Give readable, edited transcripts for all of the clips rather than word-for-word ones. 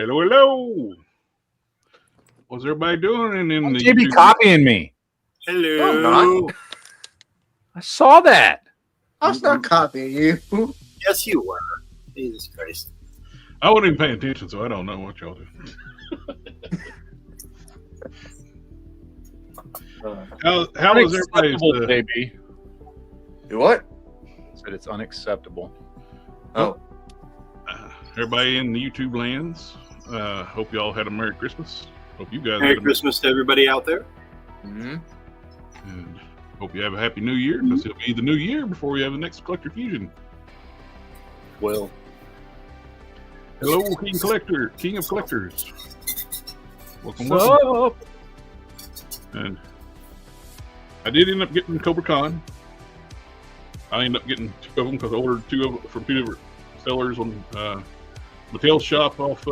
Hello, hello. What's everybody doing in the JB copying me? Hello. No, I'm not. I saw that. I was not copying you. Yes, you were. Jesus Christ. I wasn't even paying attention, so I don't know what y'all do. How was everybody's JB? You what? Said it's unacceptable. Oh, everybody in the YouTube lands? Hope y'all had a Merry Christmas. Hope you guys Merry had Christmas to everybody out there. mm-hmm. And hope you have a Happy New Year, because it'll be the new year before we have the next Collector Fusion. Well, Hello, King of Collectors. Welcome. So, And I did end up getting Cobra Con. I ended up getting 2 of them because I ordered 2 of them from 2 different sellers on Mattel's shop off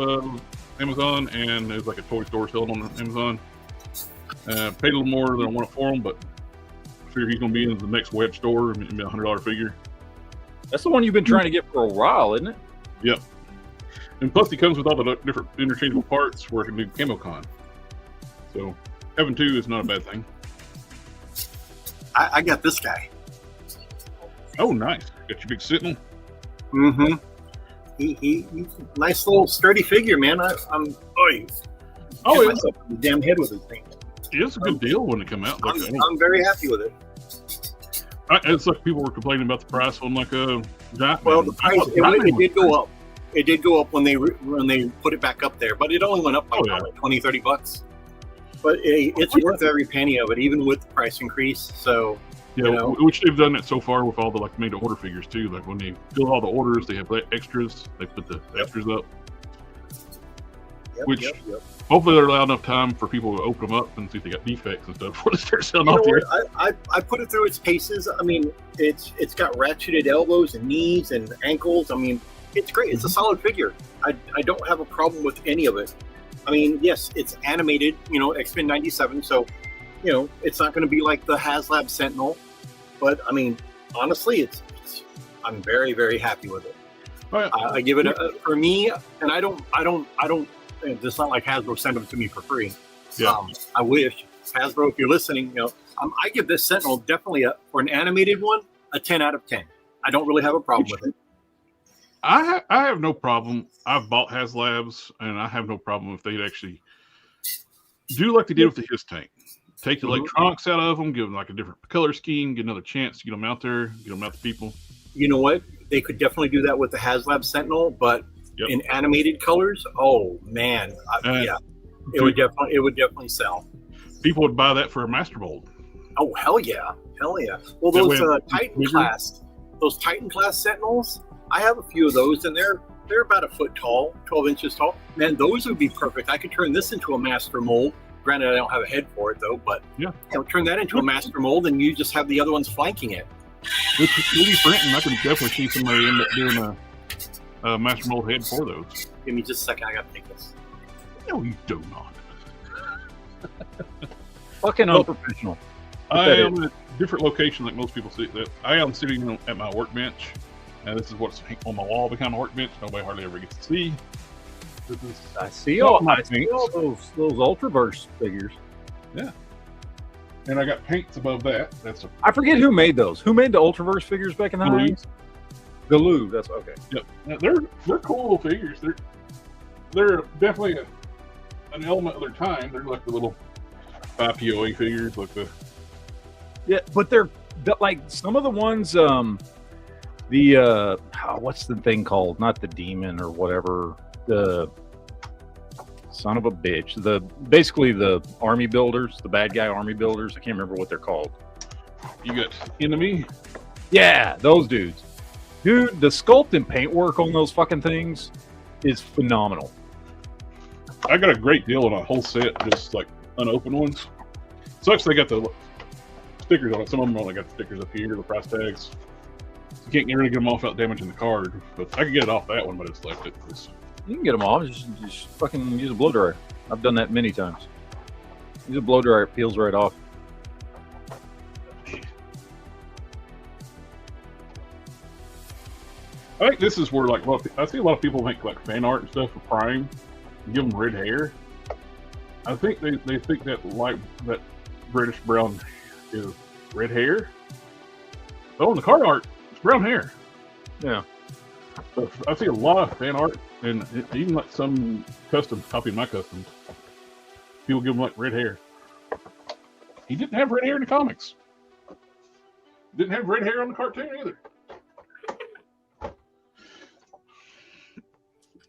Amazon, and it was like a toy store selling on Amazon. Paid a little more than I wanted for him, but I figure he's going to be in the next web store and be a $100 figure. that's the one you've been trying to get for a while, isn't it? Yep. And plus, he comes with all the different interchangeable parts where it can do CamoCon. So having 2 is not a bad thing. I got this guy. Oh, nice. Got your big Sentinel. Mm-hmm. He's a nice little sturdy figure, man. I'm myself in the damn head with this thing. It's a good deal when it come out. Like, I'm very happy with it. It's like people were complaining about the price on like a Giant Well, Man. the price it did go up. It did go up when they put it back up there, but it only went up by like $20-$30. But it's worth every penny of it, even with the price increase. So yeah, you know, which they've done it so far with all the like made to order figures too. Like when they fill all the orders, they have extras. They put the extras up. Which hopefully they're allowed enough time for people to open them up and see if they got defects and stuff before they start selling off here. I put it through its paces. I mean, it's got ratcheted elbows and knees and ankles. I mean, it's great. It's a solid figure. I don't have a problem with any of it. I mean, yes, it's animated, X-Men 97, so, it's not going to be like the HasLab Sentinel, but I mean, honestly, I'm very, very happy with it. I give it for me, and I don't. It's not like Hasbro sent them to me for free. Yeah. I wish Hasbro, if you're listening, I give this Sentinel definitely for an animated one a 10 out of 10. I don't really have a problem with it. I have no problem. I've bought HasLabs, and I have no problem if they'd actually do like they did with the His Tank. Take the electronics out of them, give them like a different color scheme, get another chance to get them out there, get them out to people. You know what? They could definitely do that with the HasLab Sentinel, but in animated colors, oh man, it would definitely sell. People would buy that for a Master Mold. Oh hell yeah! Well, those Titan class Sentinels, I have a few of those, and they're about a foot tall, 12 inches tall. Man, those would be perfect. I could turn this into a Master Mold. Granted, I don't have a head for it though, but turn that into a Master Mold, and you just have the other ones flanking it. With 3D printing, I could definitely see somebody end up doing a Master Mold head for those. Give me just a second. I got to take this. No, you do not. Fucking unprofessional. I am in a different location like most people see. That I am sitting at my workbench, and this is what's on my wall behind my workbench. Nobody hardly ever gets to see. I see all those Ultraverse figures. Yeah. And I got paints above that. I forget who made those. Who made the Ultraverse figures back in the 90s? Galoo. That's okay. Yep. Now, they're cool little figures. They're definitely an element of their time. They're like the little 5 POA figures, like the. Yeah, but they're like some of the ones. What's the thing called? Not the demon or whatever. The son of a bitch. Basically the army builders, the bad guy army builders. I can't remember what they're called. You got Enemy. Yeah, those dudes. Dude, the sculpt and paint work on those fucking things is phenomenal. I got a great deal on a whole set, just like unopened ones. Sucks they got the stickers on it. Some of them only got the stickers up here, the price tags. You can't really get them off without damaging the card. But I could get it off that one, but it's left it. You can get them off. Just fucking use a blow dryer. I've done that many times. Use a blow dryer, it peels right off. I think this is where, like, I see a lot of people make like fan art and stuff for Prime, give them red hair. I think they think that that British brown is red hair. Oh, in the card art, it's brown hair. Yeah. So I see a lot of fan art, and even like some custom copying my customs. People give him like red hair. He didn't have red hair in the comics. Didn't have red hair on the cartoon either.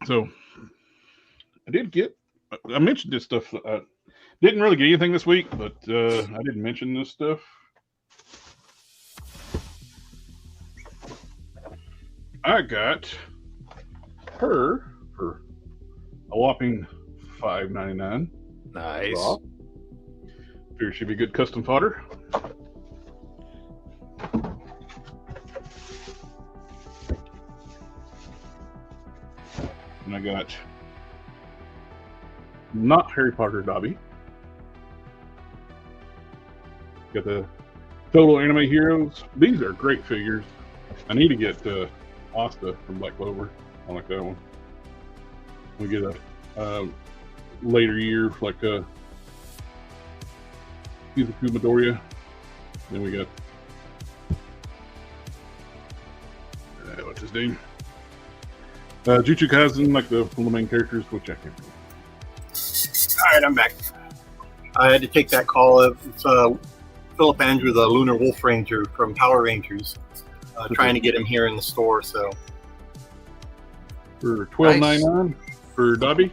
So I mentioned this stuff. I didn't really get anything this week, but I didn't mention this stuff. I got her for a whopping $5.99. Nice. Raw. Figure she'd be good custom fodder. And I got not Harry Potter Dobby. Got the Total Anime Heroes. These are great figures. I need to get Asta from Black Clover. I like that one. We get a later year like Kizaku Midoriya. Then we got what's his name? Jujutsu Kaisen, like one of the main characters, which I can't remember. All right, I'm back. I had to take that call. It's Philip Andrew, the Lunar Wolf Ranger from Power Rangers, trying to get him here in the store. So for $12.99 for Dobby,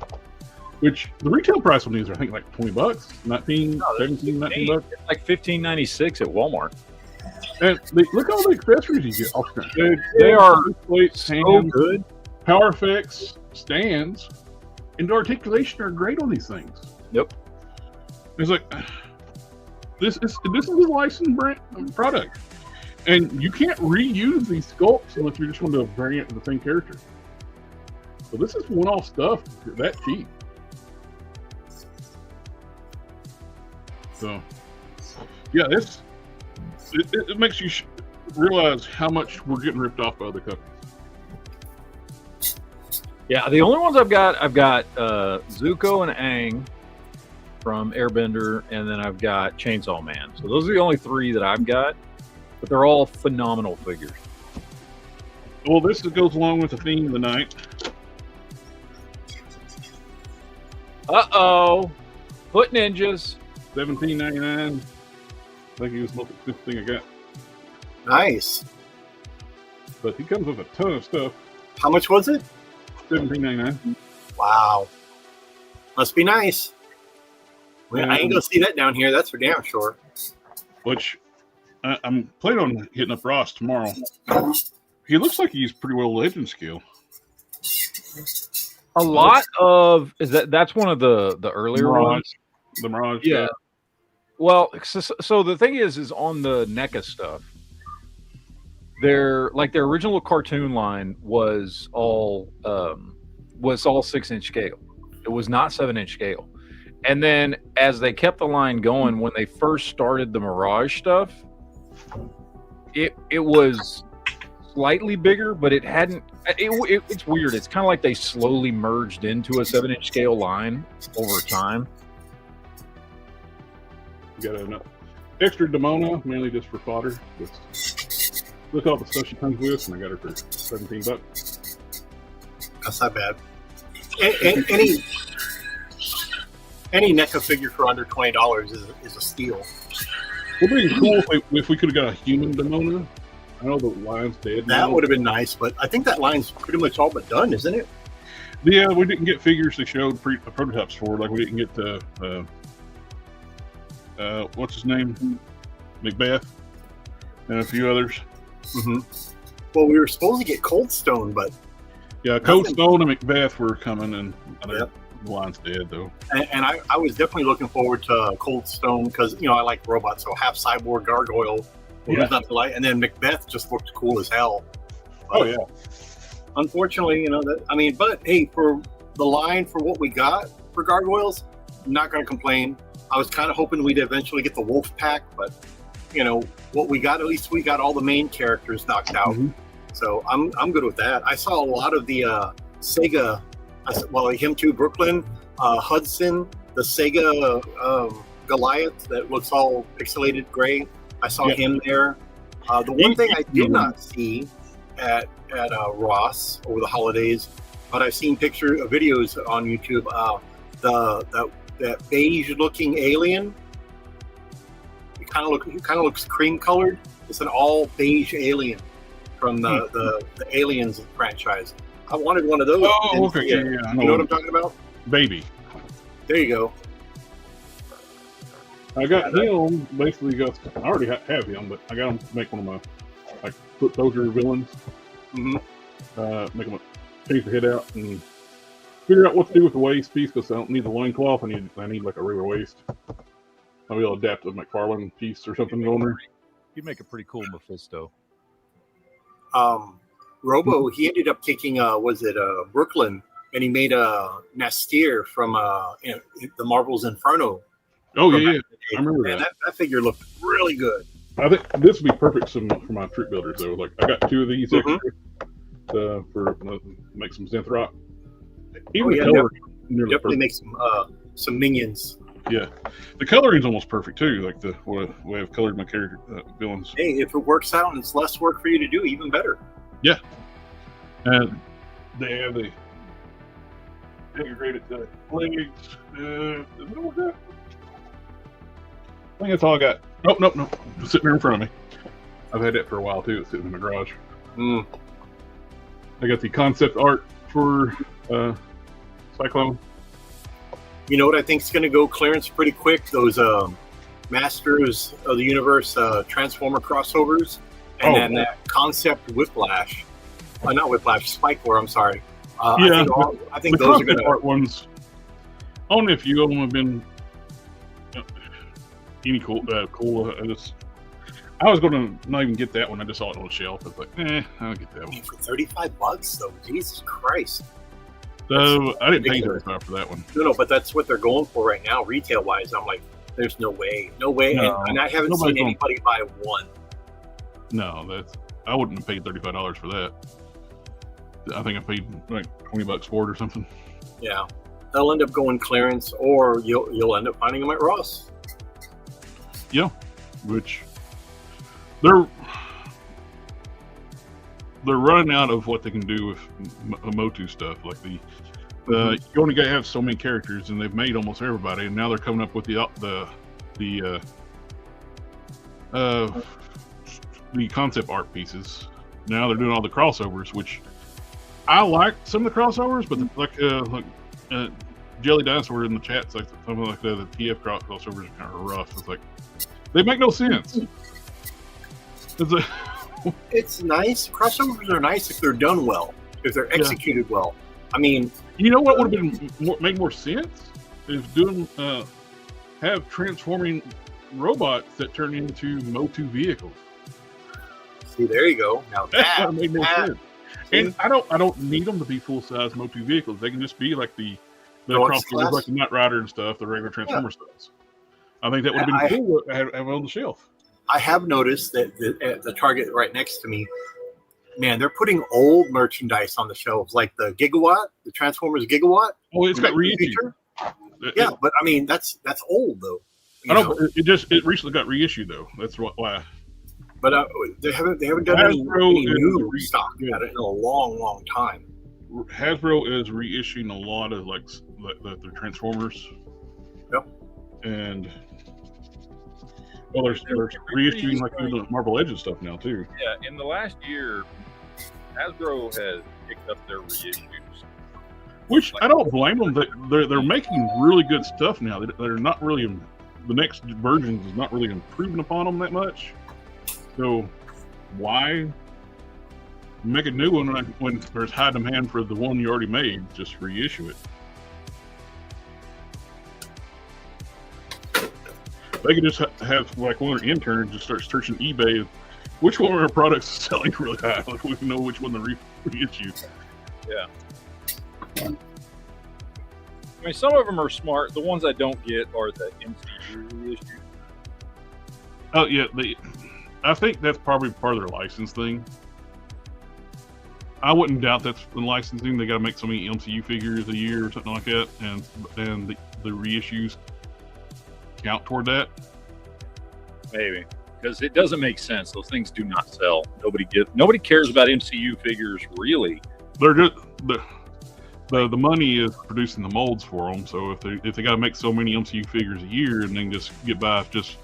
which the retail price on these are I think like $20, 19, 17, 19 bucks. It's like $15.96 at Walmart. And look at all the accessories you get. Dude, they are so hands, good. Power effects, stands, and the articulation are great on these things. Yep. It's like this is a licensed brand product, and you can't reuse these sculpts unless you're just going to do a variant of the same character. So this is one-off stuff that cheap. So yeah, it makes you realize how much we're getting ripped off by other companies. Yeah, the only ones I've got Zuko and Aang from Airbender, and then I've got Chainsaw Man. So those are the only three that I've got, but they're all phenomenal figures. Well, this goes along with the theme of the night. Uh-oh. Foot Ninjas. $17.99. I think he was the most expensive thing I got. nice. But he comes with a ton of stuff. How much was it? $17.99. Wow. Must be nice. I ain't gonna see that down here. That's for damn sure. Which I'm planning on hitting up Ross tomorrow. He looks like he's pretty well legend scale. A lot of that's one of the earlier ones. The Mirage. Yeah. Well, so the thing is on the NECA stuff, their original cartoon line was all 6-inch scale. It was not 7-inch scale. And then as they kept the line going, when they first started the Mirage stuff, it was slightly bigger, but it hadn't. It's weird. It's kind of like they slowly merged into a 7-inch scale line over time. Got an extra Demona, mainly just for fodder. Look at all the stuff she comes with, and I got her for $17. That's not bad. Any NECA figure for under $20 is a steal. Would have been cool if we could have got a human Demona. I know the line's dead. That would have been nice, but I think that line's pretty much all but done, isn't it? Yeah, we didn't get figures they showed prototypes for. Like we didn't get the what's his name, Macbeth, and a few others. Mm-hmm. Well, we were supposed to get Cold Stone, but yeah, Cold Stone and Macbeth were coming, and the line's dead though. And I was definitely looking forward to Cold Stone because I like robots, so half cyborg gargoyle. Was not the light, and then Macbeth just looked cool as hell. Oh yeah. Unfortunately, but hey, for the line for what we got for gargoyles, I'm not going to complain. I was kind of hoping we'd eventually get the wolf pack, but what we got, at least we got all the main characters knocked out. Mm-hmm. So I'm good with that. I saw a lot of the Sega Well, him too. Brooklyn, Hudson, the Sega Goliath that looks all pixelated gray. I saw him there. The one thing I did not see at Ross over the holidays, but I've seen videos on YouTube. That beige looking alien. It kind of looks cream colored. It's an all beige alien from the Aliens franchise. I wanted one of those. Oh, okay. Yeah. You know what I'm talking about? Baby. There you go. I got him basically. I already have him, but I got him to make one of my foot soldier villains. Mm-hmm. Make them change the head out and figure out what to do with the waist piece because I don't need the loincloth. I need like a regular waist. I'll be able to adapt to the McFarlane piece or something going there. You'd make a pretty cool Mephisto. Robo, he ended up kicking Brooklyn, and he made a Nastir from the Marvel's Inferno. Oh yeah, I remember that. That figure looked really good. I think this would be perfect for my troop builders though. Like I got 2 of these extra for make some Zenthrock. Even the color definitely make some minions. Yeah, the coloring's almost perfect too. Like the way I've colored my character villains. Hey, if it works out and it's less work for you to do, even better. Yeah, and they have the integrated legs. Is that what I got? I think that's all I got. Nope. It's sitting there in front of me. I've had that for a while too. It's sitting in my garage. I got the concept art for Cyclone. You know what I think is going to go clearance pretty quick? Those Masters of the Universe Transformer crossovers, and then that concept Whiplash. Not Whiplash, Spike War, I'm sorry. I think those are going to... art ones, only a few of them have been any cool. I was going to not even get that one. I just saw it on the shelf. I was like, I'll get that one. For $35 though, Jesus Christ. So I didn't pay $35 for that one. No, but that's what they're going for right now, retail wise. I'm like, there's no way. No. And I haven't seen anybody buy one. No, I wouldn't have paid $35 for that. I think I paid like $20 for it or something. Yeah, they'll end up going clearance, or you'll end up finding them at Ross. Yeah, which they're running out of what they can do with Motu stuff. Like you only got to have so many characters, and they've made almost everybody, and now they're coming up with the concept art pieces. Now they're doing all the crossovers, which I like some of the crossovers, but like Jelly Dinosaur in the chat's like something like the TF crossovers are kind of rough. It's like they make no sense. It's nice. Crossovers are nice if they're done well, if they're executed well. I mean, you know what would have been make more sense is doing have transforming robots that turn into Motu vehicles. See, there you go. Now that made more sense. And I don't need them to be full size Motu vehicles. They can just be like the crossovers, like the Knight Rider and stuff, the regular Transformer stuff. I think that would have been cool to have on the shelf. I have noticed that at the Target right next to me, man, they're putting old merchandise on the shelves, like the Gigawatt, the Transformers Gigawatt. Oh, it's got reissued. Yeah, but I mean that's old though. It recently got reissued though. That's why. But they haven't done any new stock at it in a long time. Hasbro is reissuing a lot of like the Transformers. Yep. And they're reissuing like the Marvel Legends stuff now too. Yeah, in the last year, Hasbro has picked up their reissues. Which I don't blame them. They're making really good stuff now. They're not really, the next versions is not really improving upon them that much. So why make a new one when there's high demand for the one you already made? Just reissue it. They could just have like one of their interns just start searching eBay. Which one of our products is selling really high? Like we can know which one to reissue. Yeah. I mean, some of them are smart. The ones I don't get are the MCU reissues. Oh yeah, I think that's probably part of their license thing. I wouldn't doubt that's in licensing. They got to make so many MCU figures a year or something like that, and the reissues count toward that. Maybe. Because it doesn't make sense. Those things do not sell. Nobody cares about MCU figures, really. They're just the money is producing the molds for them. So if they got to make so many MCU figures a year and then just get by just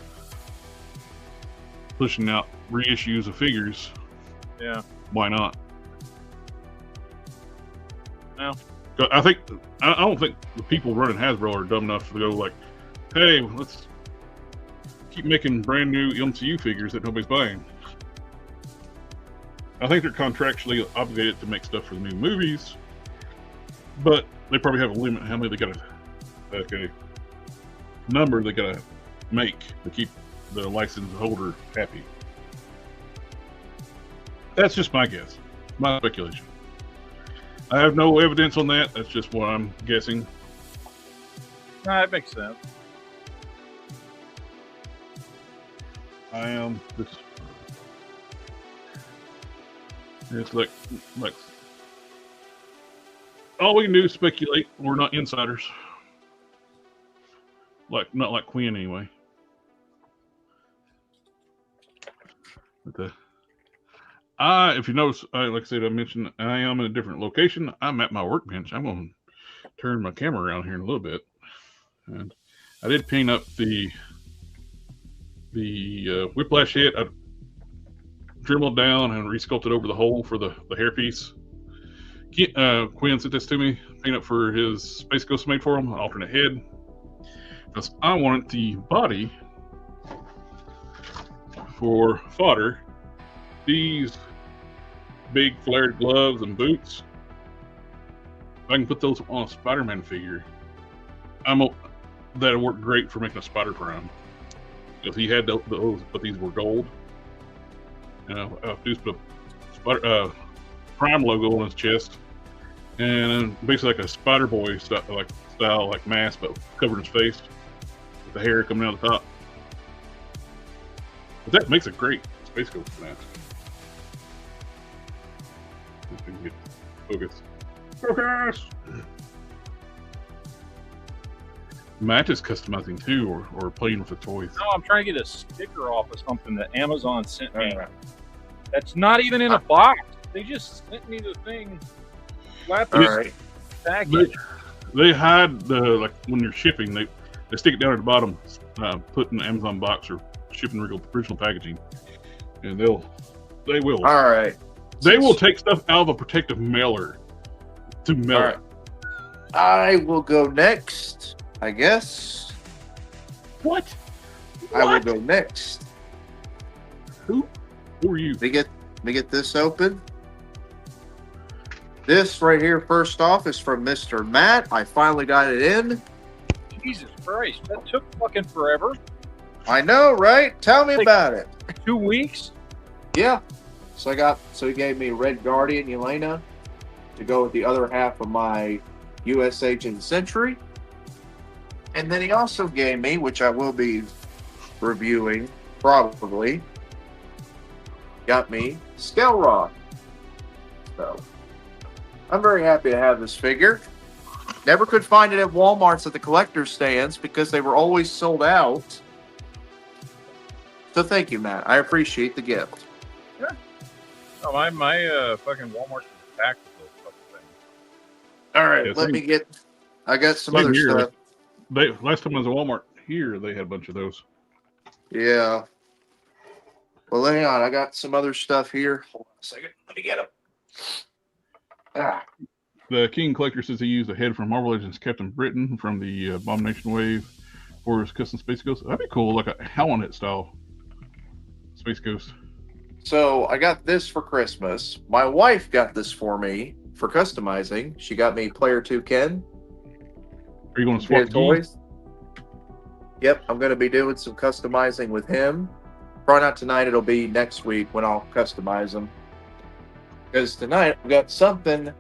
pushing out reissues of figures, yeah, why not? No. I don't think the people running Hasbro are dumb enough to go like, hey, let's keep making brand new MCU figures that nobody's buying. I think they're contractually obligated to make stuff for the new movies, but they probably have a limit how many they got a number they got to make to keep the license holder happy. That's just my guess, my speculation. I have no evidence on that. That's just what I'm guessing. Nah, it makes sense. I am just. It's like all we can do is speculate. We're not insiders. Not like Quinn anyway. But if you notice, like I said, I mentioned I am in a different location. I'm at my workbench. I'm going to turn my camera around here in a little bit, and I did paint up the whiplash hit. I dremeled down and resculpted over the hole for the hairpiece. Quinn sent this to me, paint up for his Space Ghost made for him, an alternate head, because I wanted the body for fodder. These big flared gloves and boots, if I can put those on a Spider-Man figure, that'll work great for making a Spider Prime. Because he had those, but these were gold. I'll just put a Prime logo on his chest, and basically like a Spider Boy style like mask, but covering his face with the hair coming out the top. But that makes a great Space Ghost mask. If we can get focus. Matt is customizing too, or playing with the toys. No, I'm trying to get a sticker off of something that Amazon sent me. That's not even in a box. They just sent me the thing. They hide the when you're shipping. They stick it down at the bottom, put in the Amazon box or shipping original packaging, and they will. All right. They will take stuff out of a protective mailer to mail it. I will go next, I guess. What? I will go next. Who are you? Let me get this open. This right here, first off, is from Mr. Matt. I finally got it in. Jesus Christ, that took fucking forever. I know, right? Tell me about it. 2 weeks? Yeah. So he gave me Red Guardian Yelena to go with the other half of my U.S. Agent Sentry. And then he also gave me, which I will be reviewing probably, got me Skelrod. So I'm very happy to have this figure. Never could find it at Walmart's at the collector's stands because they were always sold out. So thank you, Matt. I appreciate the gift. Yeah. No, my fucking Walmart is packed with those fucking things. All right, Yeah, I got some other stuff. Last time I was at Walmart here, they had a bunch of those. Yeah. Well, hang on. I got some other stuff here. Hold on a second. Let me get them. The King Collector says he used a head from Marvel Legends Captain Britain from the Abomination Wave for his custom Space Ghost. That'd be cool, like a Howlin' style Space Ghost. So I got this for Christmas. My wife got this for me for customizing. She got me Player 2 Ken. Are you going to swap toys? Yep, I'm going to be doing some customizing with him. Probably not tonight. It'll be next week when I'll customize them. Because tonight I've got something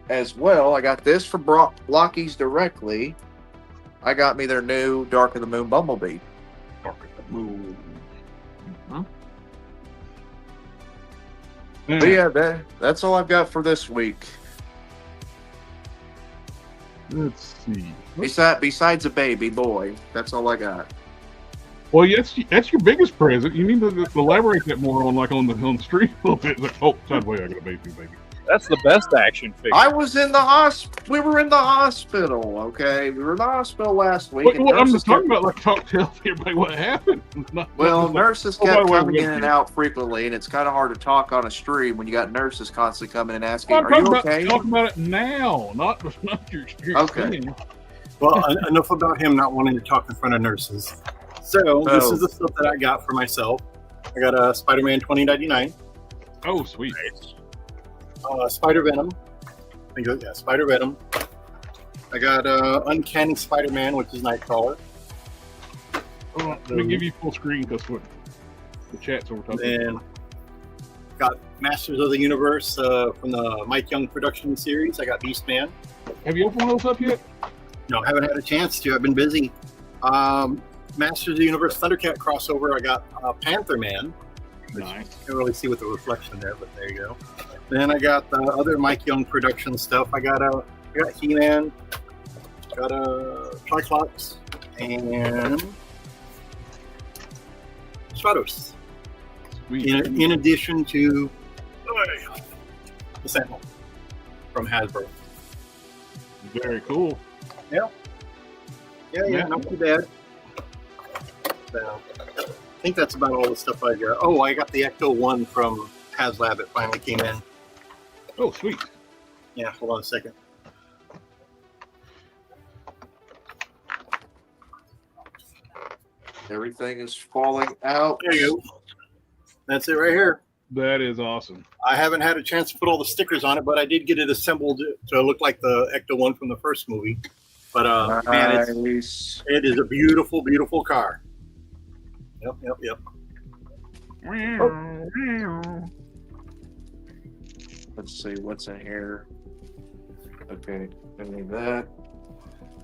as well. I got this for Blockies directly. I got me their new Dark of the Moon Bumblebee. Dark of the Moon. But yeah, that's all I've got for this week. Let's see. Besides a baby boy, that's all I got. Well, that's your biggest present. You need to elaborate that more on the street a little bit. Like, oh, sideways, I got a baby. That's the best action figure. I was in the We were in the hospital. Okay, we were in the hospital last week. Wait, and I'm nurses just talking kept- about tell everybody what happened. Well, nurses by kept the way, coming we're in gonna- and out frequently, and it's kind of hard to talk on a stream when you got nurses constantly coming and asking, I'm "Are you talking about okay?" talking about it now, not your experience. Okay. then. Well, enough about him not wanting to talk in front of nurses. So this is the stuff that I got for myself. I got a Spider-Man 2099, Oh, sweet. Spider-Venom. Spider-Venom. I got Uncanny Spider-Man, which is Nightcrawler. Let me give you full screen because what the chat's over talking. Then got Masters of the Universe from the Mike Young production series. I got Beastman. Have you opened those up yet? No, I haven't had a chance to. I've been busy. Masters of the Universe Thundercat crossover. I got Panther Man. Nice. Can't really see with the reflection there, but there you go. Then I got the other Mike Young production stuff. I got He-Man, got a Triclops, and Stratos. Sweet. In addition to the Sentinel from Hasbro. Very cool. Yeah, not too bad. So, I think that's about all the stuff I got. Oh, I got the Ecto 1 from HasLab. It finally came in. Oh, sweet. Yeah, hold on a second. Everything is falling out. There you go. That's it right here. That is awesome. I haven't had a chance to put all the stickers on it, but I did get it assembled to look like the Ecto 1 from the first movie. But man, Nice. it is a beautiful, beautiful car. Yep. Let's see what's in here. Okay, leave that.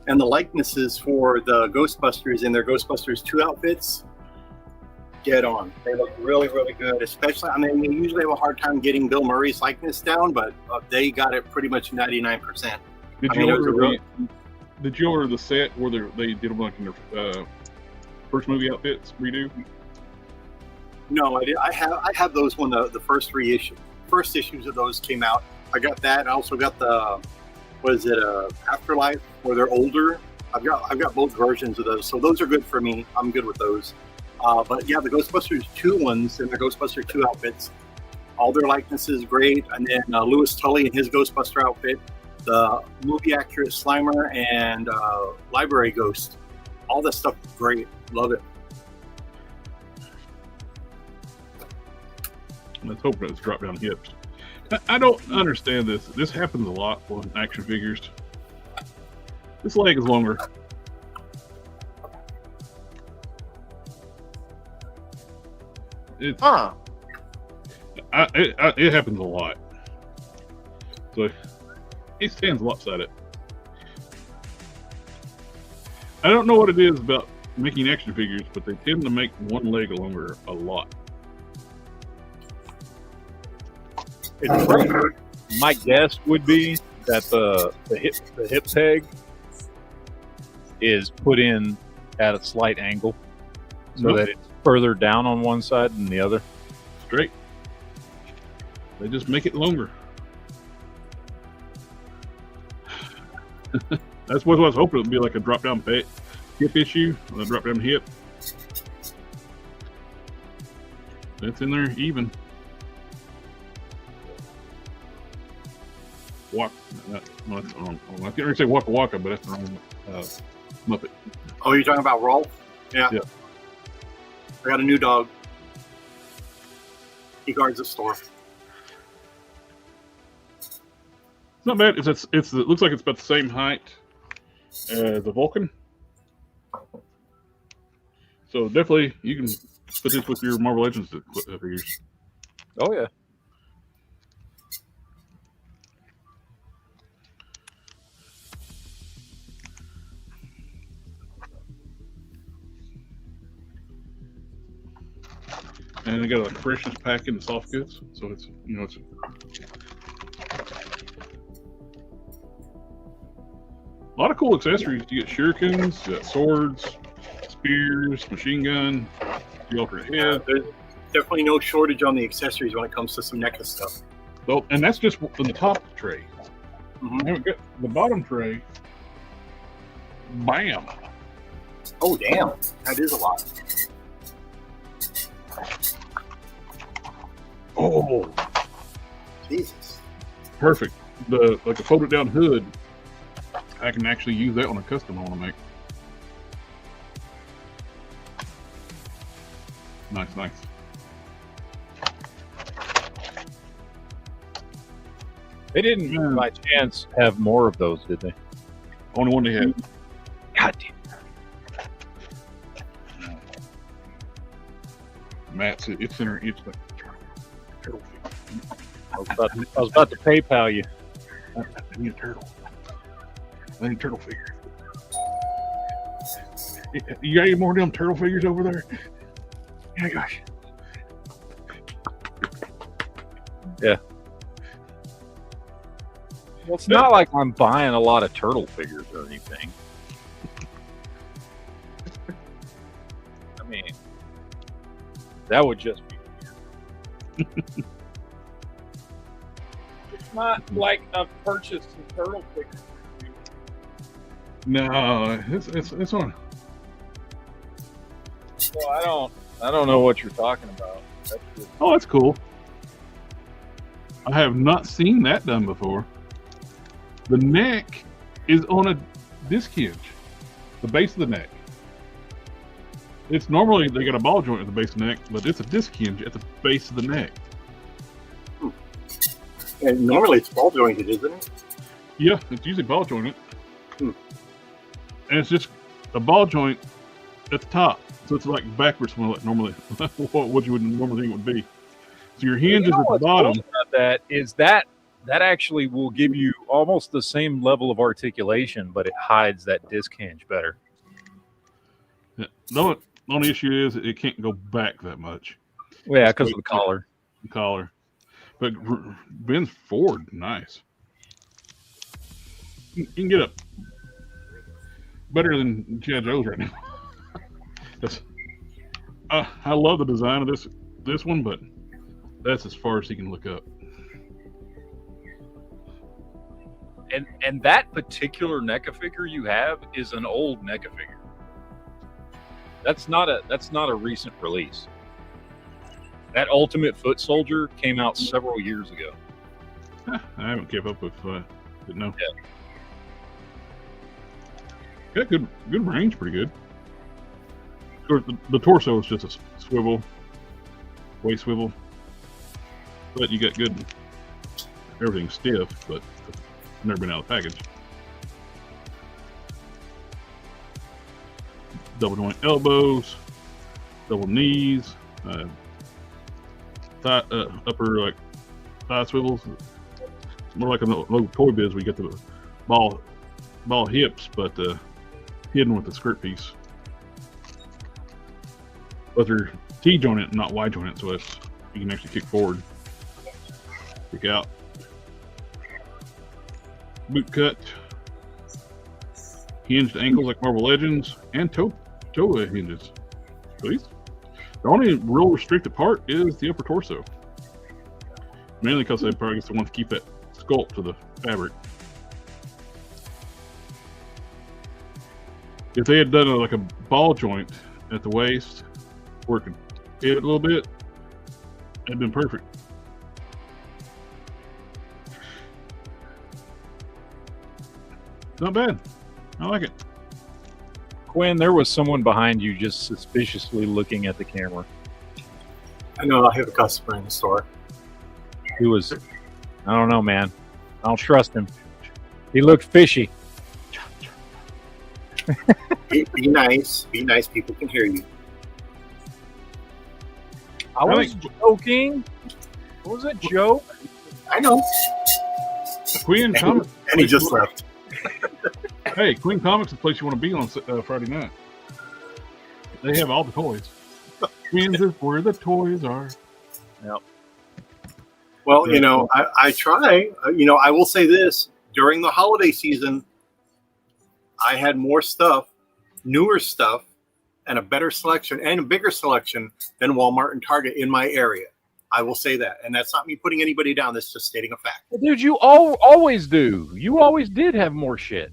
And the likenesses for the Ghostbusters in their Ghostbusters 2 outfits, dead on. They look really, really good. Especially, I mean, we usually have a hard time getting Bill Murray's likeness down, but they got it pretty much 99%. Did you order the set where they did them like in their first movie outfits redo? No, I did. I have those when the first issues of those came out. I got that. I also got the Afterlife where they're older. I've got both versions of those, so those are good for me. I'm good with those. But yeah, the Ghostbusters 2 ones and the Ghostbuster 2 outfits, all their likenesses great. And then Louis Tully in his Ghostbuster outfit, the movie accurate Slimer and Library Ghost, all that stuff great. Love it. Let's hope it's drop down hips. I don't understand this. This happens a lot on action figures. This leg is longer. It happens a lot. So he stands lopsided. I don't know what it is about making action figures, but they tend to make one leg longer a lot. It's great. My guess would be that the hip peg is put in at a slight angle so that it's further down on one side than the other. Straight. They just make it longer. That's what I was hoping it would be, like a drop down hip issue, a drop down hip. That's in there even. I can't really say Waka Waka, but that's the wrong Muppet. Oh, you're talking about Rolf? Yeah. I got a new dog. He guards the store. It's not bad. It looks like it's about the same height as the Vulcan. So definitely you can put this with your Marvel Legends figures. Oh yeah. And and they got like freshness pack in the soft goods, so it's it's. A lot of cool accessories. You get shurikens, you got swords, spears, machine gun, the alternate head. There's definitely no shortage on the accessories when it comes to some NECA stuff. So, and that's just in the top tray. Mhm. Haven't got the bottom tray. Bam! Oh, damn. That is a lot. Oh, Jesus. perfect. The like a folded down hood. I can actually use that on a custom I want to make. Nice, nice. They didn't, by chance, have more of those, did they? Only one they had. God damn. Matt's it's in her. It's like turtle. I was about to PayPal you. I need a turtle. I need a turtle figure. You got any more of them turtle figures over there? Yeah, gosh. Yeah. Well, it's not like I'm buying a lot of turtle figures or anything. I mean, that would just be weird. It's not like I've purchased some turtle figures. No, it's on. Well, I don't know what you're talking about. That's just, Oh, that's cool. I have not seen that done before. The neck is on a disc hinge. The base of the neck. It's normally they got a ball joint at the base of the neck, but it's a disc hinge at the base of the neck. And normally it's ball jointed, isn't it? Yeah, it's usually ball jointed. Hmm. And it's just a ball joint at the top. So it's like backwards from what normally what you would normally think it would be. So your hinge is at the what's bottom. cool about that is that actually will give you almost the same level of articulation, but it hides that disc hinge better. Yeah. The only issue is it can't go back that much. Well, yeah, because of the collar. The collar. But Ben's forward, nice. You can get up better than G.I. Joe's right now. I love the design of this one, but that's as far as he can look up. And that particular NECA figure you have is an old NECA figure. That's not a recent release. That Ultimate Foot Soldier came out several years ago. I haven't kept up with. Didn't know. Yeah. Got good range, pretty good. Of course, the torso is just a swivel, waist swivel, but you got good. Everything's stiff, but I've never been out of the package. Double joint elbows, double knees, upper like thigh swivels. It's more like a little Toy Biz. We get the ball hips, but hidden with the skirt piece. But they're T jointed, not Y jointed, so it's you can actually kick forward, kick out. Boot cut, hinged ankles like Marvel Legends, and toe hinges. Please. The only real restricted part is the upper torso. Mainly because they probably want to keep that sculpt to the fabric. If they had done like a ball joint at the waist, where it could hit a little bit, it'd been perfect. Not bad. I like it. Quinn, there was someone behind you just suspiciously looking at the camera. I know I have a customer in the store. He was, I don't know, man. I don't trust him. He looked fishy. Be nice. Be nice. People can hear you. I was joking. It was a joke. I know. Quinn Comics. And he just left. Hey, Quinn Comics is the place you want to be on Friday night. They have all the toys. Queens is where the toys are. Yep. Well, I try. I will say this: during the holiday season, I had more stuff, newer stuff, and a better selection and a bigger selection than Walmart and Target in my area. I will say that, and that's not me putting anybody down. That's just stating a fact. Well, dude, you always do. You always did have more shit.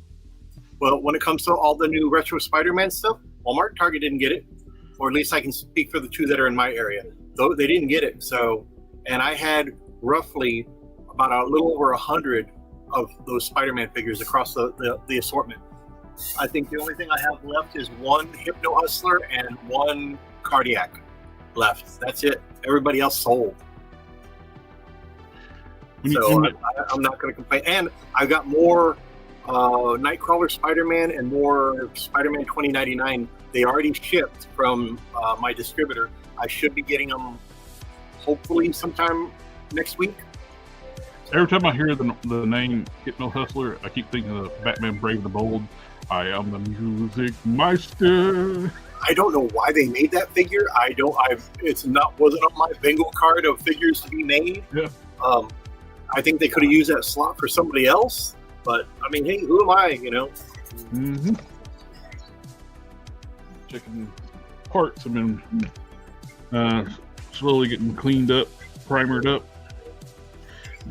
Well, when it comes to all the new retro Spider-Man stuff, Walmart and Target didn't get it, or at least I can speak for the two that are in my area. Though they didn't get it. So, and I had roughly about a little over 100 of those Spider-Man figures across the assortment. I think the only thing I have left is one Hypno Hustler and one Cardiac left. That's it. Everybody else sold. So I'm not going to complain. And I've got more Nightcrawler Spider-Man and more Spider-Man 2099. They already shipped from my distributor. I should be getting them hopefully sometime next week. Every time I hear the name Hypno Hustler, I keep thinking of Batman Brave the Bold. I am the music meister. I don't know why they made that figure. Wasn't on my bingo card of figures to be made. Yeah. I think they could have used that slot for somebody else. But I mean, hey, who am I? Mm-hmm. Checking parts. I've been slowly getting cleaned up, primered up.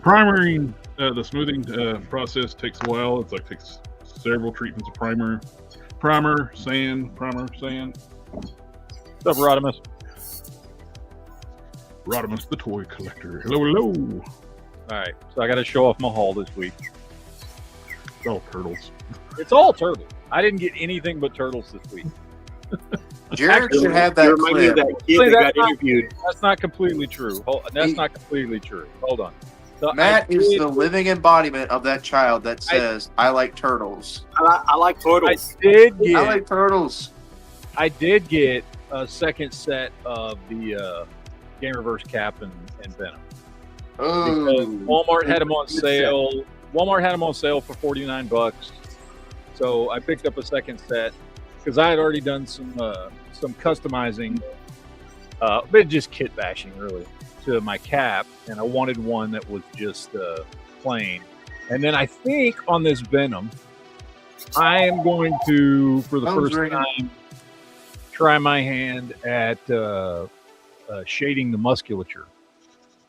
Primering, the smoothing process takes a while. Takes several treatments of primer, sand. What's up, Rodimus? Rodimus, the toy collector. Hello. All right, so I got to show off my haul this week. It's all turtles. It's all turtles. I didn't get anything but turtles this week. Jared should have that Remind me of clip. that kid that got interviewed. That's not completely true. Not completely true. Hold on. So Matt is the living embodiment of that child that says, I like turtles. I like turtles. I like turtles. I did get a second set of the Game Reverse Cap and Venom. Because Walmart had them on sale. Walmart had them on sale for $49. So I picked up a second set because I had already done some customizing, but just kit bashing really, to my cap, and I wanted one that was just plain. And then I think on this Venom, I am going to, for the first time, try my hand at shading the musculature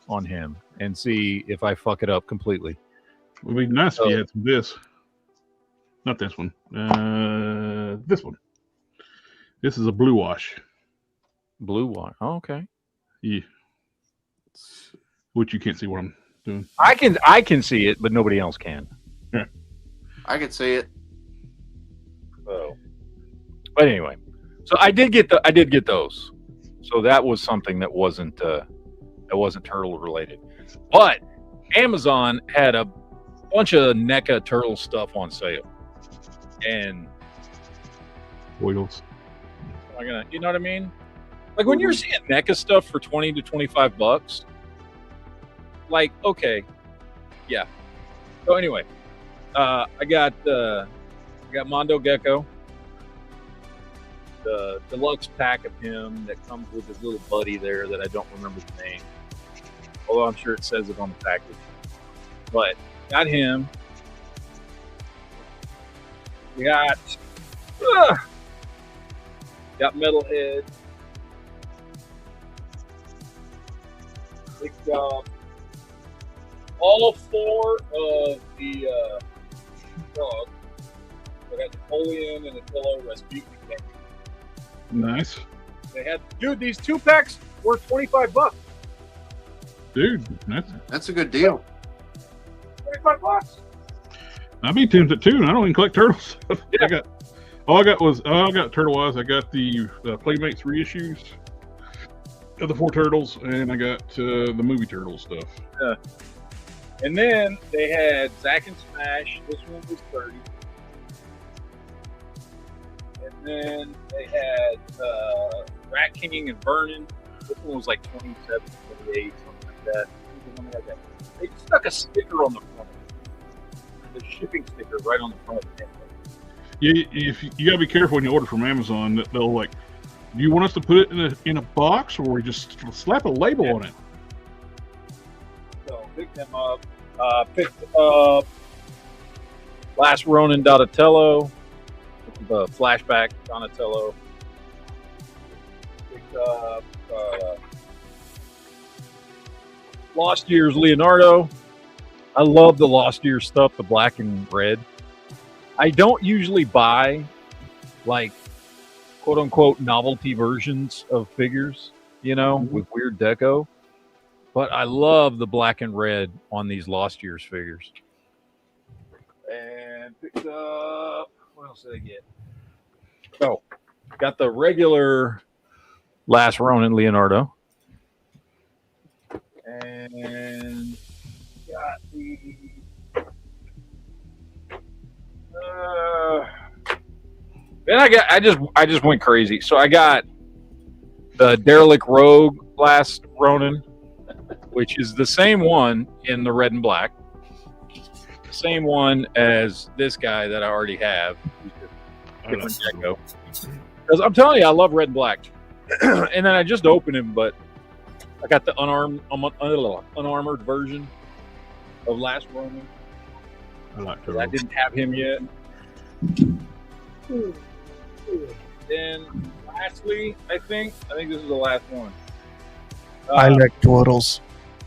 on him and see if I fuck it up completely. It would be nice if you had some this. Not this one. This one. This is a blue wash. Blue wash. Oh, okay. Yeah. Which you can't see what I'm doing. I can see it, but nobody else can. Yeah. I can see it. Oh. But anyway, so I did get those. So that was something that wasn't turtle related. But Amazon had a bunch of NECA turtle stuff on sale. And oils. You know what I mean? Like when you're seeing NECA stuff for $20 to $25, like, okay, yeah. So anyway, I got Mondo Gecko, the deluxe pack of him that comes with his little buddy there that I don't remember the name, although I'm sure it says it on the package. But got him. We got Metalhead. Big job. All four of the dogs. I got Napoleon and Attila Rasputin. Nice. They had, dude, these 2-packs were $25. Dude, that's a good deal. $25. I'd be tempted too, and I don't even collect turtles. Yeah. I got Turtle Wise. I got the Playmates reissues of the 4 turtles, and I got the movie turtle stuff. Yeah. And then they had Zack and Smash. This one was $30. And then they had Rat King and Vernon. This one was like $27, $28, something like that. They stuck a sticker on the front. The shipping sticker right on the front of the handbag. Yeah, you gotta be careful when you order from Amazon. That they'll Do you want us to put it in a box, or we just slap a label on it? So pick them up. Picked up Last Ronin Donatello, the flashback Donatello. Picked up Lost Years Leonardo. I love the Lost Years stuff, the black and red. I don't usually buy like quote unquote novelty versions of figures, you know, with weird deco. But I love the black and red on these Lost Years figures. And picked up, what else did I get? Oh, got the regular Last Ronin Leonardo. And got the then I just went crazy. So I got the Derelict Rogue Last Ronin, which is the same one in the red and black. The same one as this guy that I already have. Different deco. Because I'm telling you, I love red and black. And then I just opened him, but I got the unarmored version of Last Ronin. I didn't have him yet. Then lastly, I think this is the last one. I like turtles.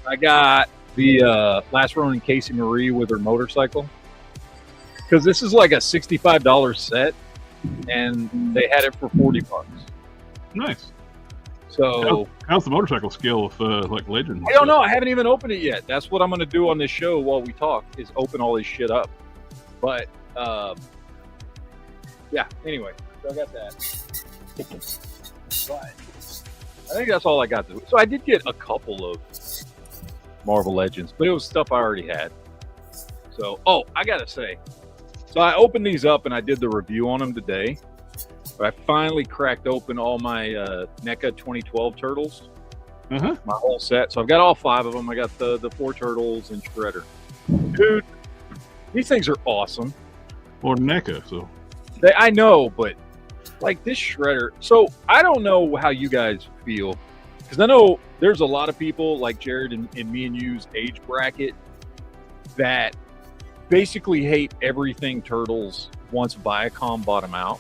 I got the Last Ronin Casey Marie with her motorcycle, because this is like a $65 set, and they had it for $40. Nice. So how's the motorcycle scale with like Legends? I don't know. I haven't even opened it yet. That's what I'm going to do on this show while we talk, is open all this shit up. But yeah. Anyway, so I got that. But I think that's all I got. So I did get a couple of Marvel Legends, but it was stuff I already had. So, I gotta say, so I opened these up and I did the review on them today. I finally cracked open all my NECA 2012 Turtles, my whole set. So I've got all 5 of them. I got the 4 Turtles and Shredder. Dude, these things are awesome. Or NECA, so. I know, but like this Shredder. So I don't know how you guys feel, because I know there's a lot of people like Jared and me and you's age bracket that basically hate everything Turtles once Viacom bought them out.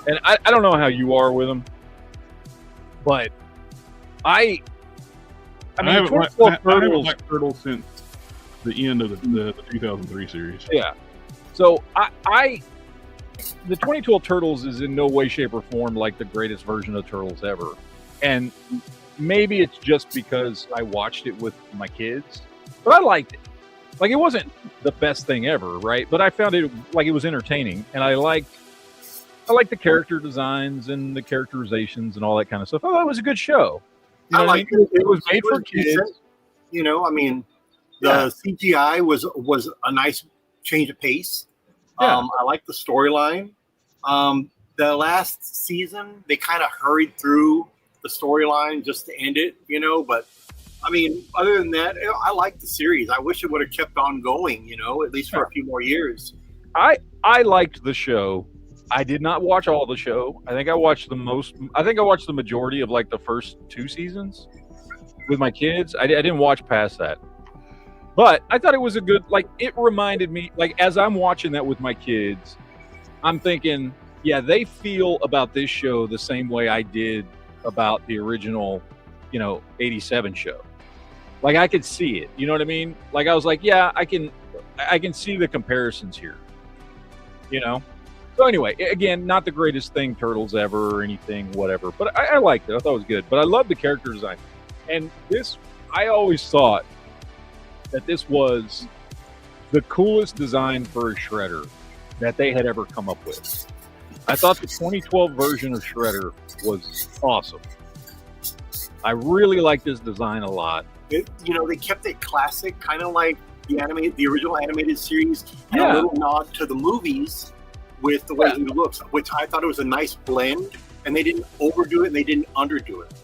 And I don't know how you are with them, but I haven't liked Turtles since the end of the 2003 series. Yeah. So the 2012 Turtles is in no way, shape, or form like the greatest version of Turtles ever. And maybe it's just because I watched it with my kids, but I liked it. Like, it wasn't the best thing ever, right? But I found it, like, it was entertaining, and I liked the character designs and the characterizations and all that kind of stuff. Oh, it was a good show. You know what I mean? It was made for kids. Decent. You know, I mean, the CGI was a nice change of pace. Yeah. I like the storyline. The last season, they kind of hurried through the storyline just to end it, you know. But I mean, other than that, I like the series. I wish it would have kept on going, you know, at least for a few more years. I liked the show. I did not watch all the show. I think I watched the majority of like the first 2 seasons with my kids. I didn't watch past that. But I thought it was a good, like, it reminded me, like, as I'm watching that with my kids, I'm thinking, yeah, they feel about this show the same way I did about the original, 87 show. Like, I could see it. You know what I mean? Like, I was like, yeah, I can see the comparisons here. You know? So anyway, again, not the greatest thing Turtles ever or anything, whatever. But I liked it. I thought it was good. But I love the character design. And this, I always thought that this was the coolest design for a Shredder that they had ever come up with. I thought the 2012 version of Shredder was awesome. I really like this design a lot. They kept it classic, kind of like the original animated series, and a little nod to the movies with the way he looks, which I thought it was a nice blend, and they didn't overdo it and they didn't underdo it.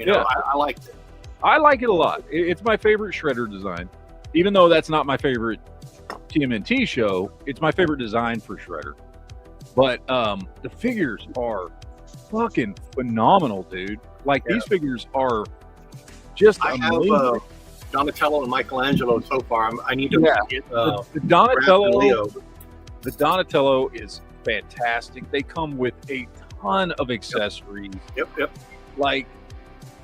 I liked it. I like it a lot. It's my favorite Shredder design. Even though that's not my favorite TMNT show, it's my favorite design for Shredder. But the figures are fucking phenomenal, dude. Like these figures are just I amazing. have Donatello and Michelangelo so far. I need to get the Donatello is fantastic. They come with a ton of accessories. Yep. Like,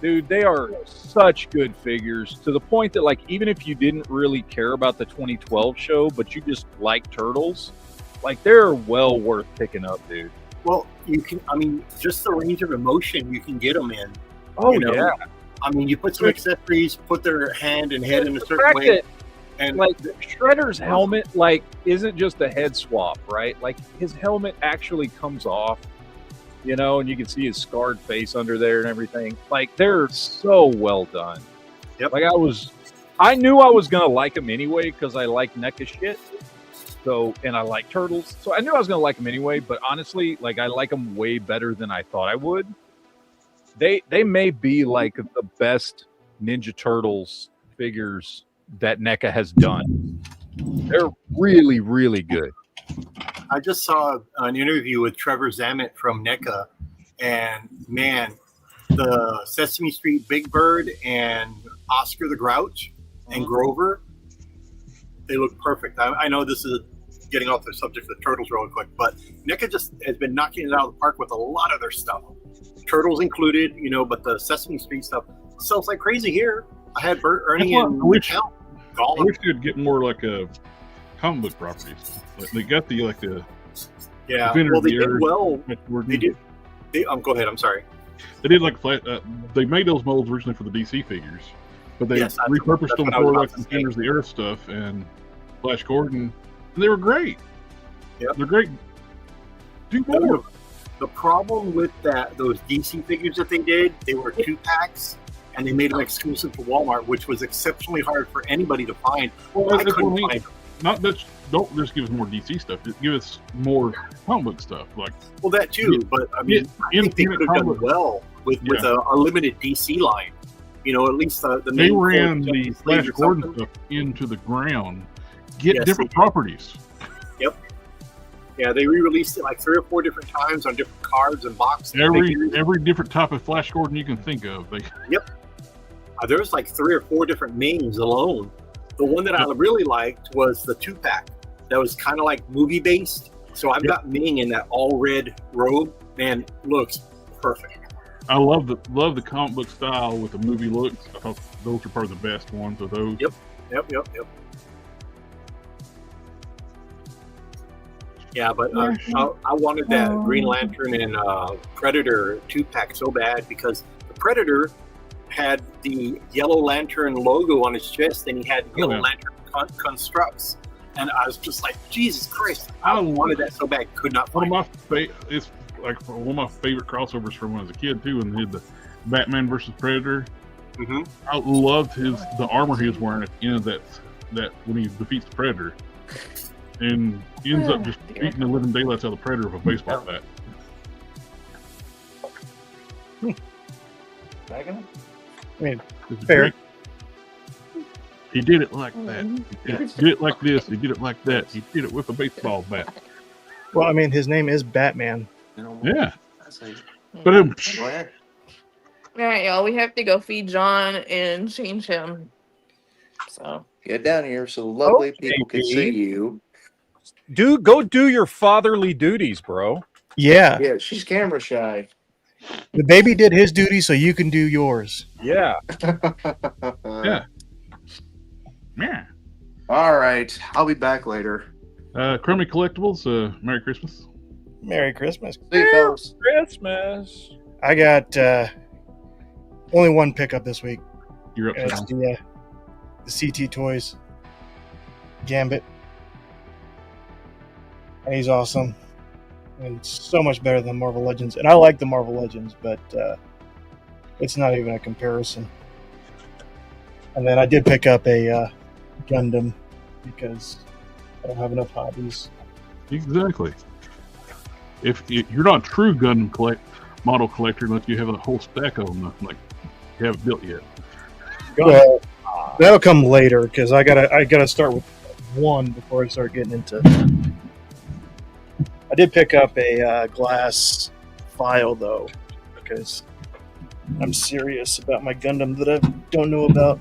dude, they are such good figures to the point that, like, even if you didn't really care about the 2012 show, but you just like Turtles, like, they're well worth picking up, dude. Well, you can. I mean, just the range of emotion you can get them in. Oh, you know? yeah. I mean, you put some accessories, put their hand and head in a certain way, and like Shredder's helmet, like, isn't just a head swap, right? Like, his helmet actually comes off, you know, and you can see his scarred face under there and everything. Like, they're so well done. Yep. Like, I knew I was gonna like them anyway because I like NECA shit. So, and I like Turtles, so I knew I was gonna like them anyway. But honestly, like, I like them way better than I thought I would. They may be like the best Ninja Turtles figures that NECA has done. They're really, really good. I just saw an interview with Trevor Zammit from NECA, and man, the Sesame Street Big Bird and Oscar the Grouch and Grover, they look perfect. I know this is getting off the subject of the Turtles real quick, but NECA just has been knocking it out of the park with a lot of their stuff. Turtles included, you know, but the Sesame Street stuff sells like crazy here. I had Bert, Ernie, and Count. I wish they'd get more like comic book properties. Like, they got the yeah. Well, they did well. They did. Go ahead. I'm sorry. They did like they made those molds originally for the DC figures, but they repurposed them for like Defenders of the Earth stuff and Flash Gordon, and they were great. Yeah, they're great. Do more. The problem with those DC figures that they did, they were 2-packs, and they made them exclusive to Walmart, which was exceptionally hard for anybody to find. Well, I couldn't find them. Not that don't just give us more DC stuff. Just give us more comic book stuff. Like, well, that too. But I mean, I think they could have done well with a limited DC line. You know, at least the they ran the Flash Gordon stuff into the ground. Get different properties. Yep. Yeah, they re-released it like 3 or 4 different times on different cards and boxes. Every different type of Flash Gordon you can think of. Yep. There was like 3 or 4 different names alone. The one that I really liked was the 2-pack. That was kind of like movie based. So I've got Ming in that all red robe. Man, looks perfect. I love the comic book style with the movie looks. I thought those are probably the best ones of those. Yep. Yeah, but I wanted that Green Lantern and Predator 2-pack so bad because the Predator had the Yellow Lantern logo on his chest and he had Yellow Lantern constructs. And I was just like, Jesus Christ, I wanted that so bad, could not find it. It's like one of my favorite crossovers from when I was a kid too, and they had the Batman versus Predator. Mm-hmm. I loved the armor he was wearing at the end of that when he defeats the Predator. And ends up just beating the living daylights out of the Predator with a baseball bat. I mean, fair. He did it like that. He did it like this. He did it like that. He did it with a baseball bat. Well, I mean, his name is Batman. Yeah. But Go ahead. All right, y'all. We have to go feed John and change him. So get down here so lovely people can see you. Go do your fatherly duties, bro. Yeah. Yeah, she's camera shy. The baby did his duty, so you can do yours. Yeah. Yeah. Yeah. All right. I'll be back later. Crummy Collectibles, Merry Christmas. Merry Christmas. See you, fellas. Christmas. I got only one pickup this week. You're up. It's the CT Toys Gambit. And he's awesome. And so much better than Marvel Legends. And I like the Marvel Legends, but it's not even a comparison. And then I did pick up a Gundam because I don't have enough hobbies. Exactly. If you're not a true Gundam model collector unless you have a whole stack of them, like you haven't built yet. Well, that'll come later because I gotta start with one before I start getting into. I did pick up a glass file though, because I'm serious about my Gundam that I don't know about.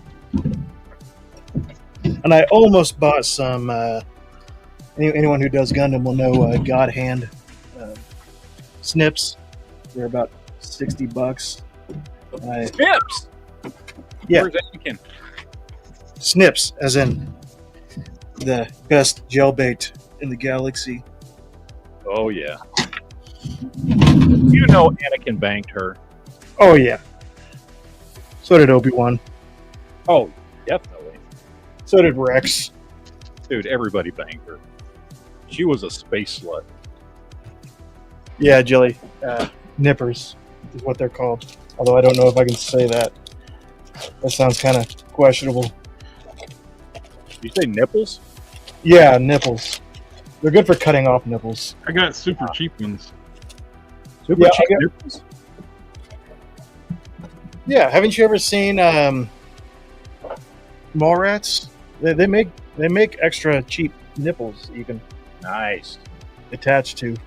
And I almost bought some. Anyone who does Gundam will know God Hand snips. They're about $60. Snips. Yeah. Where's Anakin? Snips, as in the best jailbait in the galaxy. Oh yeah. You know Anakin banged her. Oh yeah. So did Obi-Wan. Oh, definitely. So did Rex. Dude, everybody banged her. She was a space slut. Yeah, Jelly. Nippers is what they're called. Although I don't know if I can say that. That sounds kind of questionable. You say nipples? Yeah, nipples. They're good for cutting off nipples. I got super cheap ones. Super Yeah, cheap nipples? Yeah, haven't you ever seen Mallrats? They make extra cheap nipples you can Nice. attach to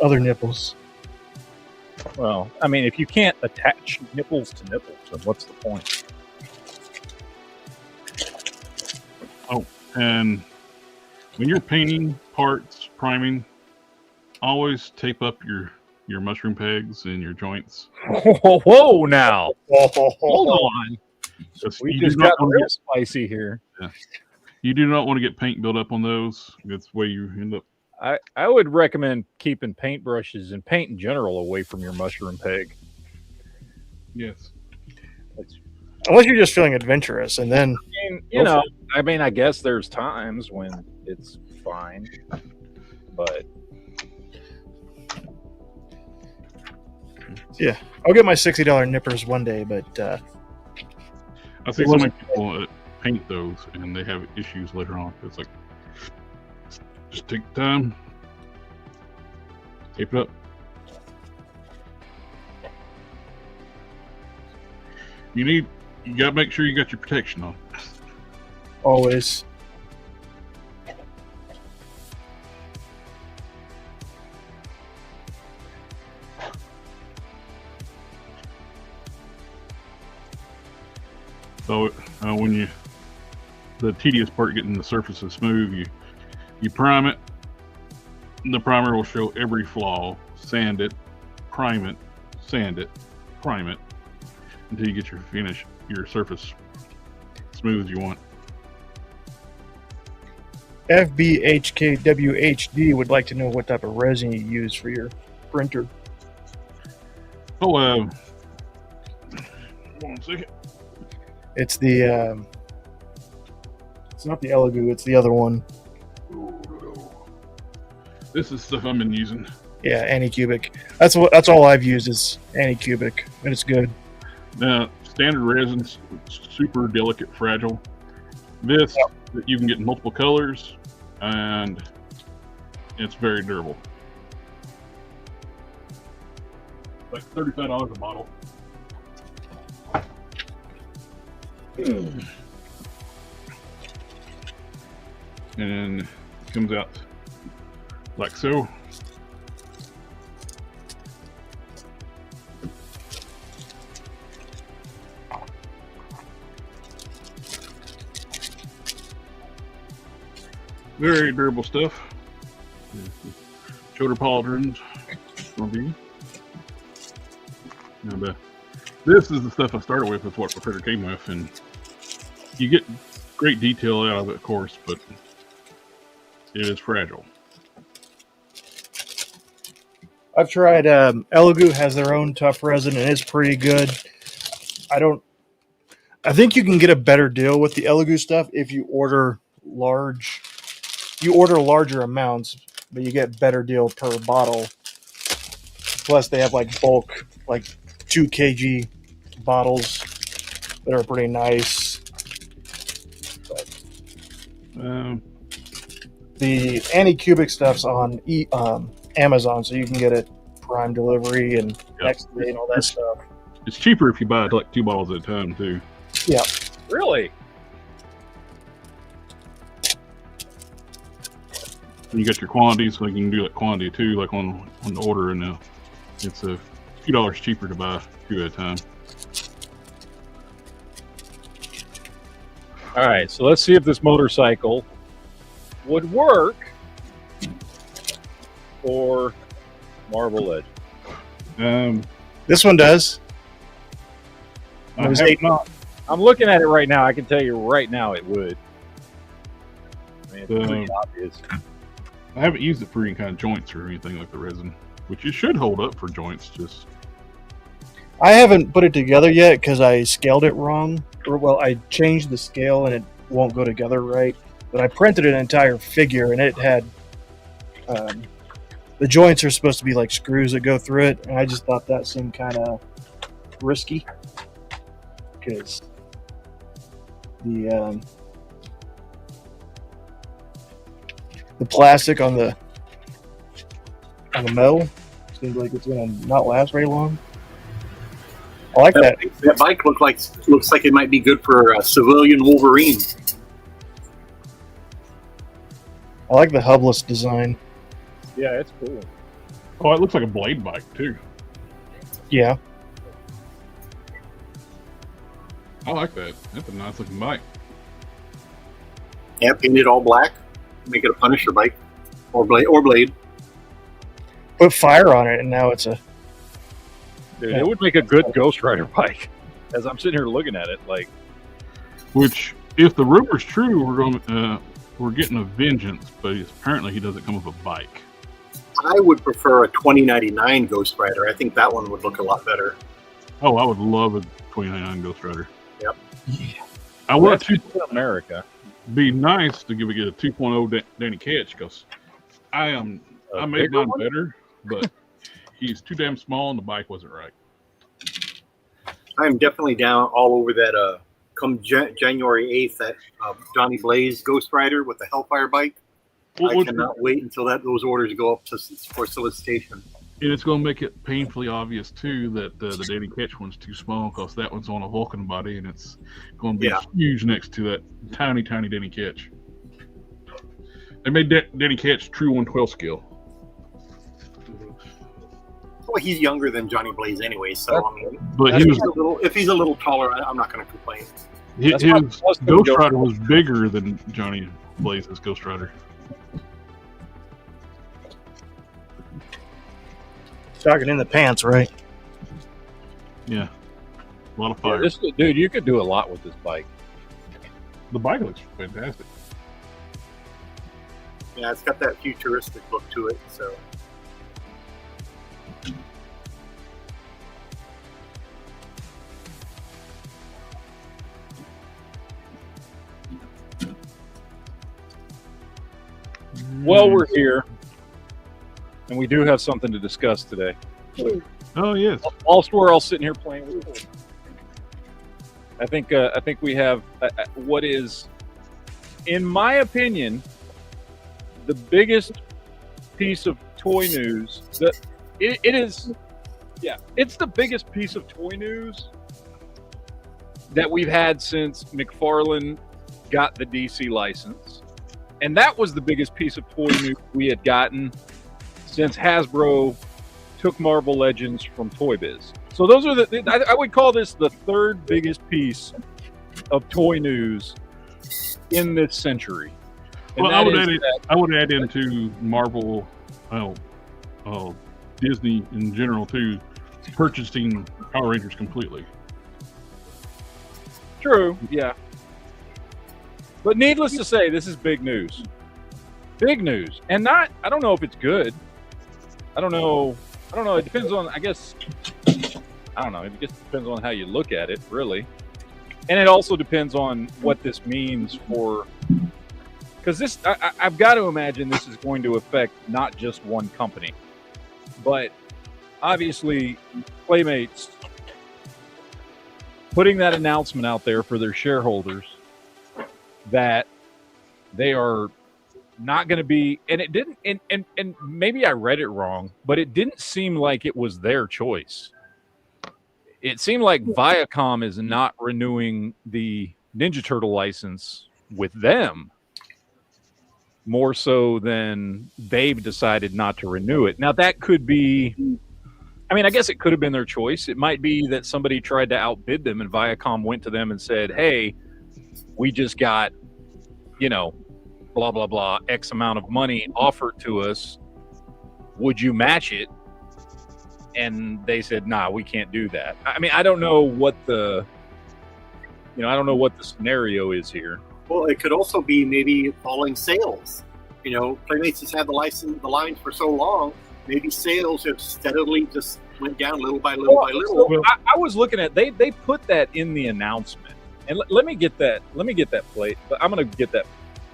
other nipples. Well, I mean, if you can't attach nipples to nipples, then what's the point? And when you're painting parts, priming, always tape up your mushroom pegs and your joints. Whoa, now. Hold on. Just- We you just do not got want to real get- spicy here. You do not want to get paint built up on those. That's where you end up. I would recommend keeping paintbrushes and paint in general away from your mushroom peg. Yes. Unless you're just feeling adventurous, and then I mean, you know, I mean, I guess there's times when it's fine, but I'll get my $60 nippers one day. But I see so many people paint those and they have issues later on. It's like, just take the time, tape it up. You gotta make sure you got your protection on. always. So when the tedious part getting the surfaces smooth, you prime it. The primer will show every flaw. Sand it, prime it, sand it, prime it until you get your surface smooth as you want. FBHKWHD would like to know what type of resin you use for your printer. Oh, one second. It's the it's not the Elegoo, it's the other one. This is stuff I've been using. Yeah, Anycubic. That's all I've used is Anycubic, and it's good. Now, standard resin's super delicate, fragile. This, you can get in multiple colors, and it's very durable. Like $35 a bottle. And it comes out like so. Very durable stuff. Shoulder pauldrons will be. And this is the stuff I started with. It's what the printer came with, and you get great detail out of it, of course, but it is fragile. I've tried Elegoo has their own tough resin and it's pretty good. I think you can get a better deal with the Elegoo stuff if you order larger amounts, but you get better deal per bottle. Plus they have like bulk, like 2 kg bottles that are pretty nice. The Anycubic stuff's on Amazon, so you can get it prime delivery and next day and all that stuff. It's cheaper if you buy like 2 bottles at a time too. Yeah. really, you got your quantities, so you can do that quantity too, like on the order, and it's a few dollars cheaper to buy 2 at a time. All right, so let's see if this motorcycle would work for Marvel Legends. This one does. I It was have eight- not. I'm looking at it right now. I can tell you right now it would. I mean, it's pretty obvious. I haven't used it for any kind of joints or anything like the resin, which it should hold up for joints. Just I haven't put it together yet because I scaled it wrong. Or, well, I changed the scale and it won't go together right. But I printed an entire figure and it had the joints are supposed to be like screws that go through it, and I just thought that seemed kind of risky because the plastic on the metal seems like it's gonna not last very long. I like that. That bike looks like it might be good for a civilian Wolverine. I like the hubless design. Yeah, it's cool. it looks like a blade bike too. Yeah, I like that. That's a nice looking bike. Yeah, paint it all black, make it a Punisher bike, or blade. put fire on it, and now it's a. Dude, it would make a good Ghost Rider bike. As I'm sitting here looking at it, like, Which, if the rumor's true, we're getting a Vengeance, but apparently he doesn't come with a bike. I would prefer a 2099 Ghost Rider. I think that one would look a lot better. Oh, I would love a 2099 Ghost Rider. Yep. I want that's to in America. be nice to get a 2.0 Danny Ketch because I made bigger mine one? better, but he's too damn small and the bike wasn't right. I'm definitely down all over that. Come January 8th, that Johnny Blaze Ghost Rider with the Hellfire bike. I cannot wait until those orders go up for solicitation. And it's going to make it painfully obvious too that the Danny Ketch one's too small because that one's on a Vulcan body and it's going to be huge next to that tiny Danny Ketch. They made Danny Ketch true 112 scale. Well, he's younger than Johnny Blaze anyway, so I mean, But if he's a little taller, I'm not going to complain. his That's why Ghost Rider was bigger than Johnny Blaze's Ghost Rider. Talking in the pants, right? Yeah, a lot of Yeah, fire. dude, you could do a lot with this bike. The bike looks fantastic. Yeah, it's got that futuristic look to it. So Well, we're here, and we do have something to discuss today. Oh yes. Whilst we're all sitting here playing with it, I think we have what is, in my opinion, the biggest piece of toy news. It's the biggest piece of toy news that we've had since McFarlane got the DC license. And that was the biggest piece of toy news we had gotten since Hasbro took Marvel Legends from Toy Biz. So those are I would call this the third biggest piece of toy news in this century. And Well, that I would add into Marvel, Disney in general too, purchasing Power Rangers completely. true, yeah. But needless to say, this is big news. Big news. And I don't know if it's good. I don't know. It depends on, I guess, I don't know. It just depends on how you look at it, really. And it also depends on what this means for, because this, I've got to imagine this is going to affect not just one company, but obviously Playmates putting that announcement out there for their shareholders that they are not going to be, and it didn't, and maybe I read it wrong, but it didn't seem like it was their choice. It seemed like Viacom is not renewing the Ninja Turtle license with them. more so than they've decided not to renew it. Now, that could be, I mean, I guess it could have been their choice. It might be that somebody tried to outbid them and Viacom went to them and said, hey, we just got, you know, blah, blah, blah, X amount of money offered to us. Would you match it? And they said, nah, we can't do that. I mean, I don't know what the scenario is here. Well, it could also be maybe falling sales. You know, Playmates has had the line for so long. Maybe sales have steadily just went down little by little by little. So I was looking at they put that in the announcement, and let me get that plate. But I'm gonna get that.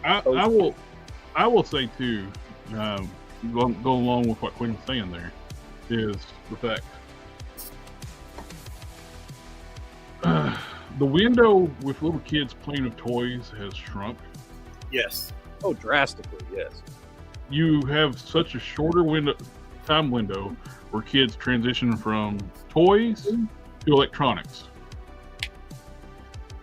I will say too, go along with what Quinn was saying there, is the fact the window with little kids playing with toys has shrunk. Yes. Oh, drastically, yes. You have such a shorter time window where kids transition from toys to electronics.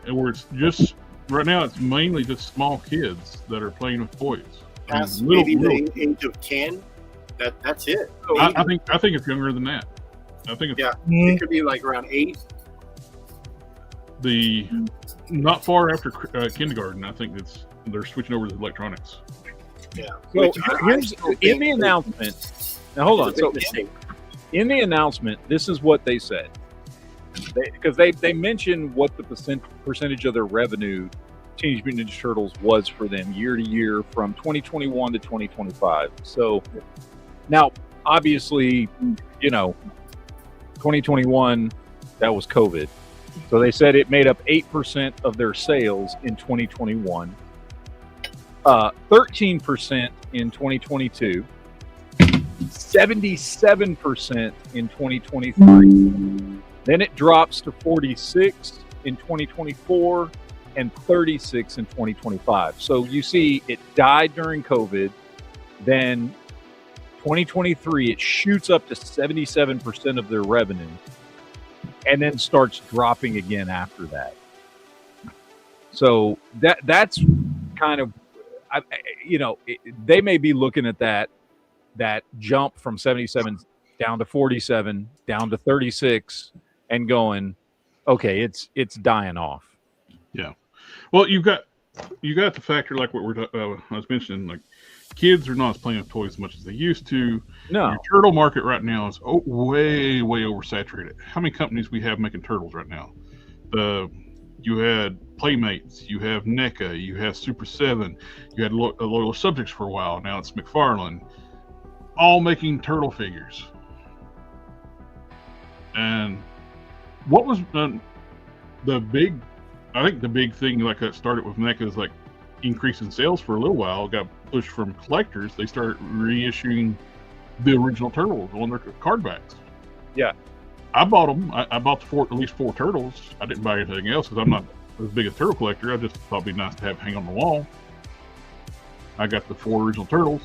And where it's just, right now, it's mainly just small kids that are playing with toys. Past maybe the age of 10, that's it. I think it's younger than that. I think it's, it could be like around 8. Not far after kindergarten, I think they're switching over to electronics. Yeah. So here's in the announcement. Now hold on. So in the announcement, this is what they said, because they mentioned what the percentage of their revenue Teenage Mutant Ninja Turtles was for them year to year from 2021 to 2025. So now, obviously, you know, 2021 that was COVID. So they said it made up 8% of their sales in 2021, 13% in 2022, 77% in 2023. Then it drops to 46 in 2024 and 36 in 2025. So you see it died during COVID. Then 2023, it shoots up to 77% of their revenue, and then starts dropping again after that. So that's kind of, they may be looking at that jump from 77 down to 47, down to 36, and going, okay, it's dying off. Yeah. Well, you got to factor like what I was mentioning, like kids are not playing with toys as much as they used to. No. Your turtle market right now is way oversaturated. How many companies we have making turtles right now? You had Playmates, you have NECA, you have Super 7, you had Loyal Subjects for a while. Now it's McFarlane, all making turtle figures. And what was the big thing like that started with NECA is like increasing sales for a little while, got pushed from collectors. They started reissuing the original turtles on their card backs. Yeah. I bought them. I bought at least 4 turtles. I didn't buy anything else because I'm not as big a turtle collector. I just thought it'd be nice to have hang on the wall. I got the 4 original turtles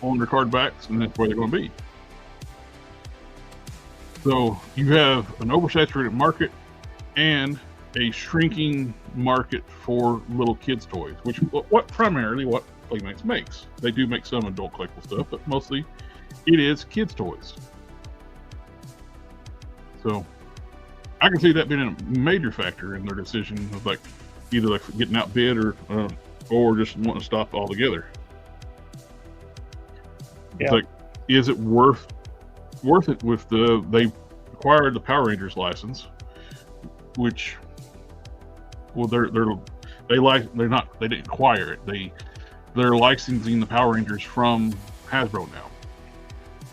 on their card backs, and that's where they're going to be. So you have an oversaturated market and a shrinking market for little kids' toys, which primarily what Playmates makes. They do make some adult collectible stuff, but mostly it is kids' toys. So I can see that being a major factor in their decision of like either like getting outbid or just wanting to stop altogether. Yeah. It's like, is it worth it with they acquired the Power Rangers license, which, well, they didn't acquire it. They're licensing the Power Rangers from Hasbro now.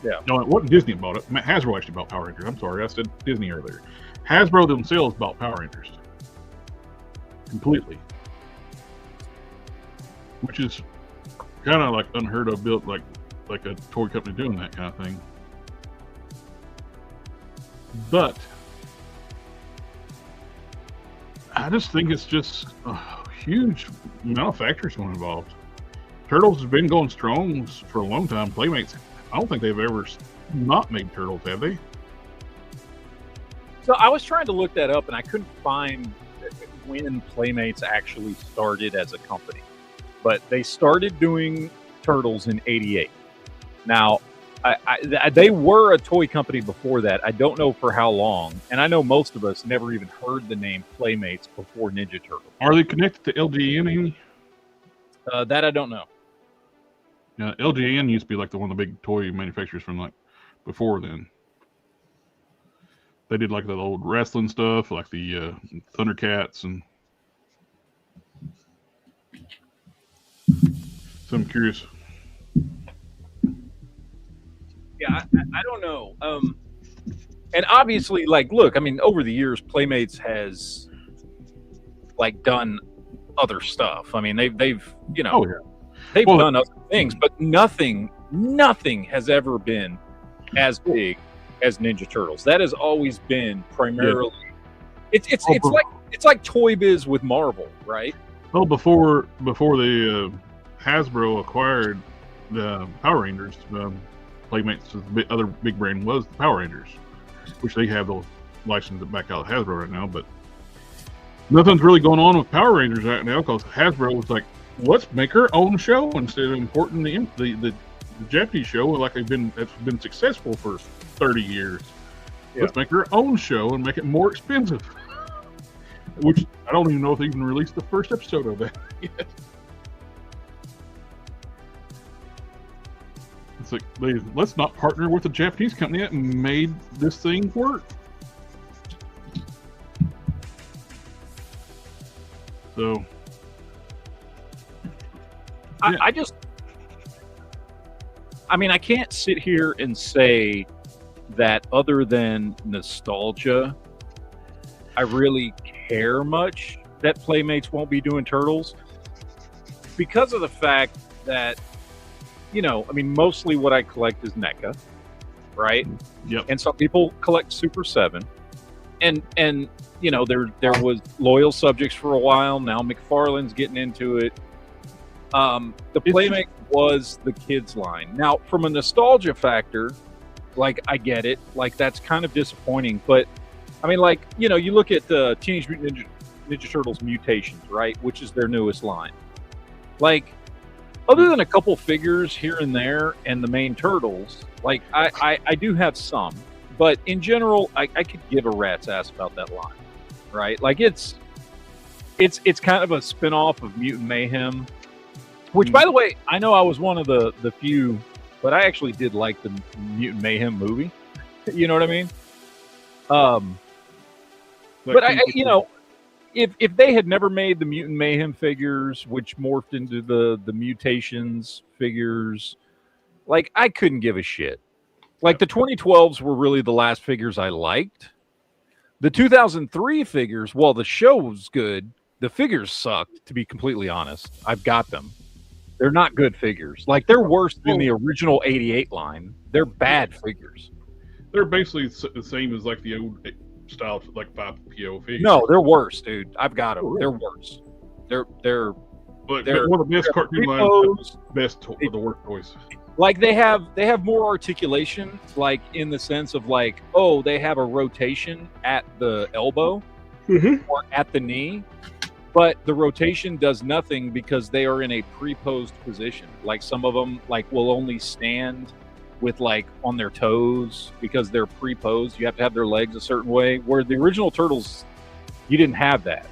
Yeah. No, it wasn't Disney bought it. Hasbro actually bought Power Rangers. I'm sorry, I said Disney earlier. Hasbro themselves bought Power Rangers completely, which is kind of like unheard of. Built like a toy company doing that kind of thing. But I just think it's just a huge amount of factors going involved. Turtles has been going strong for a long time. Playmates, I don't think they've ever not made turtles, have they? So I was trying to look that up, and I couldn't find when Playmates actually started as a company. but they started doing Turtles in '88. Now, they were a toy company before that. I don't know for how long, and I know most of us never even heard the name Playmates before Ninja Turtles. Are they connected to LJN? That I don't know. Yeah, LJN used to be like one of the big toy manufacturers from like before then. They did like the old wrestling stuff, like the Thundercats, and so I'm curious. Yeah, I don't know. And obviously, like, look, I mean, over the years, Playmates has like done other stuff. I mean, they've you know, they've done other things, but nothing has ever been as big as Ninja Turtles. That has always been primarily. Yeah. It's like Toy Biz with Marvel, right? Well, before the Hasbro acquired the Power Rangers, Playmates' other big brand was the Power Rangers, which they have the license back out of Hasbro right now. But nothing's really going on with Power Rangers right now because Hasbro was like, let's make our own show instead of importing the Japanese show like that's been successful for 30 years. Yeah. Let's make our own show and make it more expensive. Which I don't even know if they even released the first episode of that yet. It's like, let's not partner with a Japanese company that made this thing work. So, yeah. I mean, I can't sit here and say that other than nostalgia, I really care much that Playmates won't be doing Turtles because of the fact that, you know, I mean, mostly what I collect is NECA, right? Yep. And some people collect Super 7. And you know, there was Loyal Subjects for a while. Now McFarlane's getting into it. The Playmate was the kids line. Now, from a nostalgia factor, like, I get it. Like, that's kind of disappointing. But, I mean, like, you know, you look at the Teenage Mutant Ninja Turtles Mutations, right? Which is their newest line. Like, other than a couple figures here and there and the main Turtles, like, I do have some. But in general, I could give a rat's ass about that line, right? Like, it's kind of a spin-off of Mutant Mayhem. Which, by the way, I know I was one of the few, but I actually did like the Mutant Mayhem movie. You know what I mean? But you know, if they had never made the Mutant Mayhem figures, which morphed into the Mutations figures, like, I couldn't give a shit. Like, the 2012s were really the last figures I liked. The 2003 figures, well, the show was good. The figures sucked, to be completely honest. I've got them. They're not good figures. Like, they're worse than the original 88 line. They're bad figures. They're basically the same as, like, the old style, like 5PO figures. No, they're worse, dude. I've got them. They're worse. They're one of the best cartoon lines, the worst toys. Like, they have more articulation, like, in the sense of, like, oh, they have a rotation at the elbow or at the knee. But the rotation does nothing because they are in a pre-posed position. Like, some of them, like, will only stand with, like, on their toes because they're pre-posed. You have to have their legs a certain way. Where the original Turtles, you didn't have that.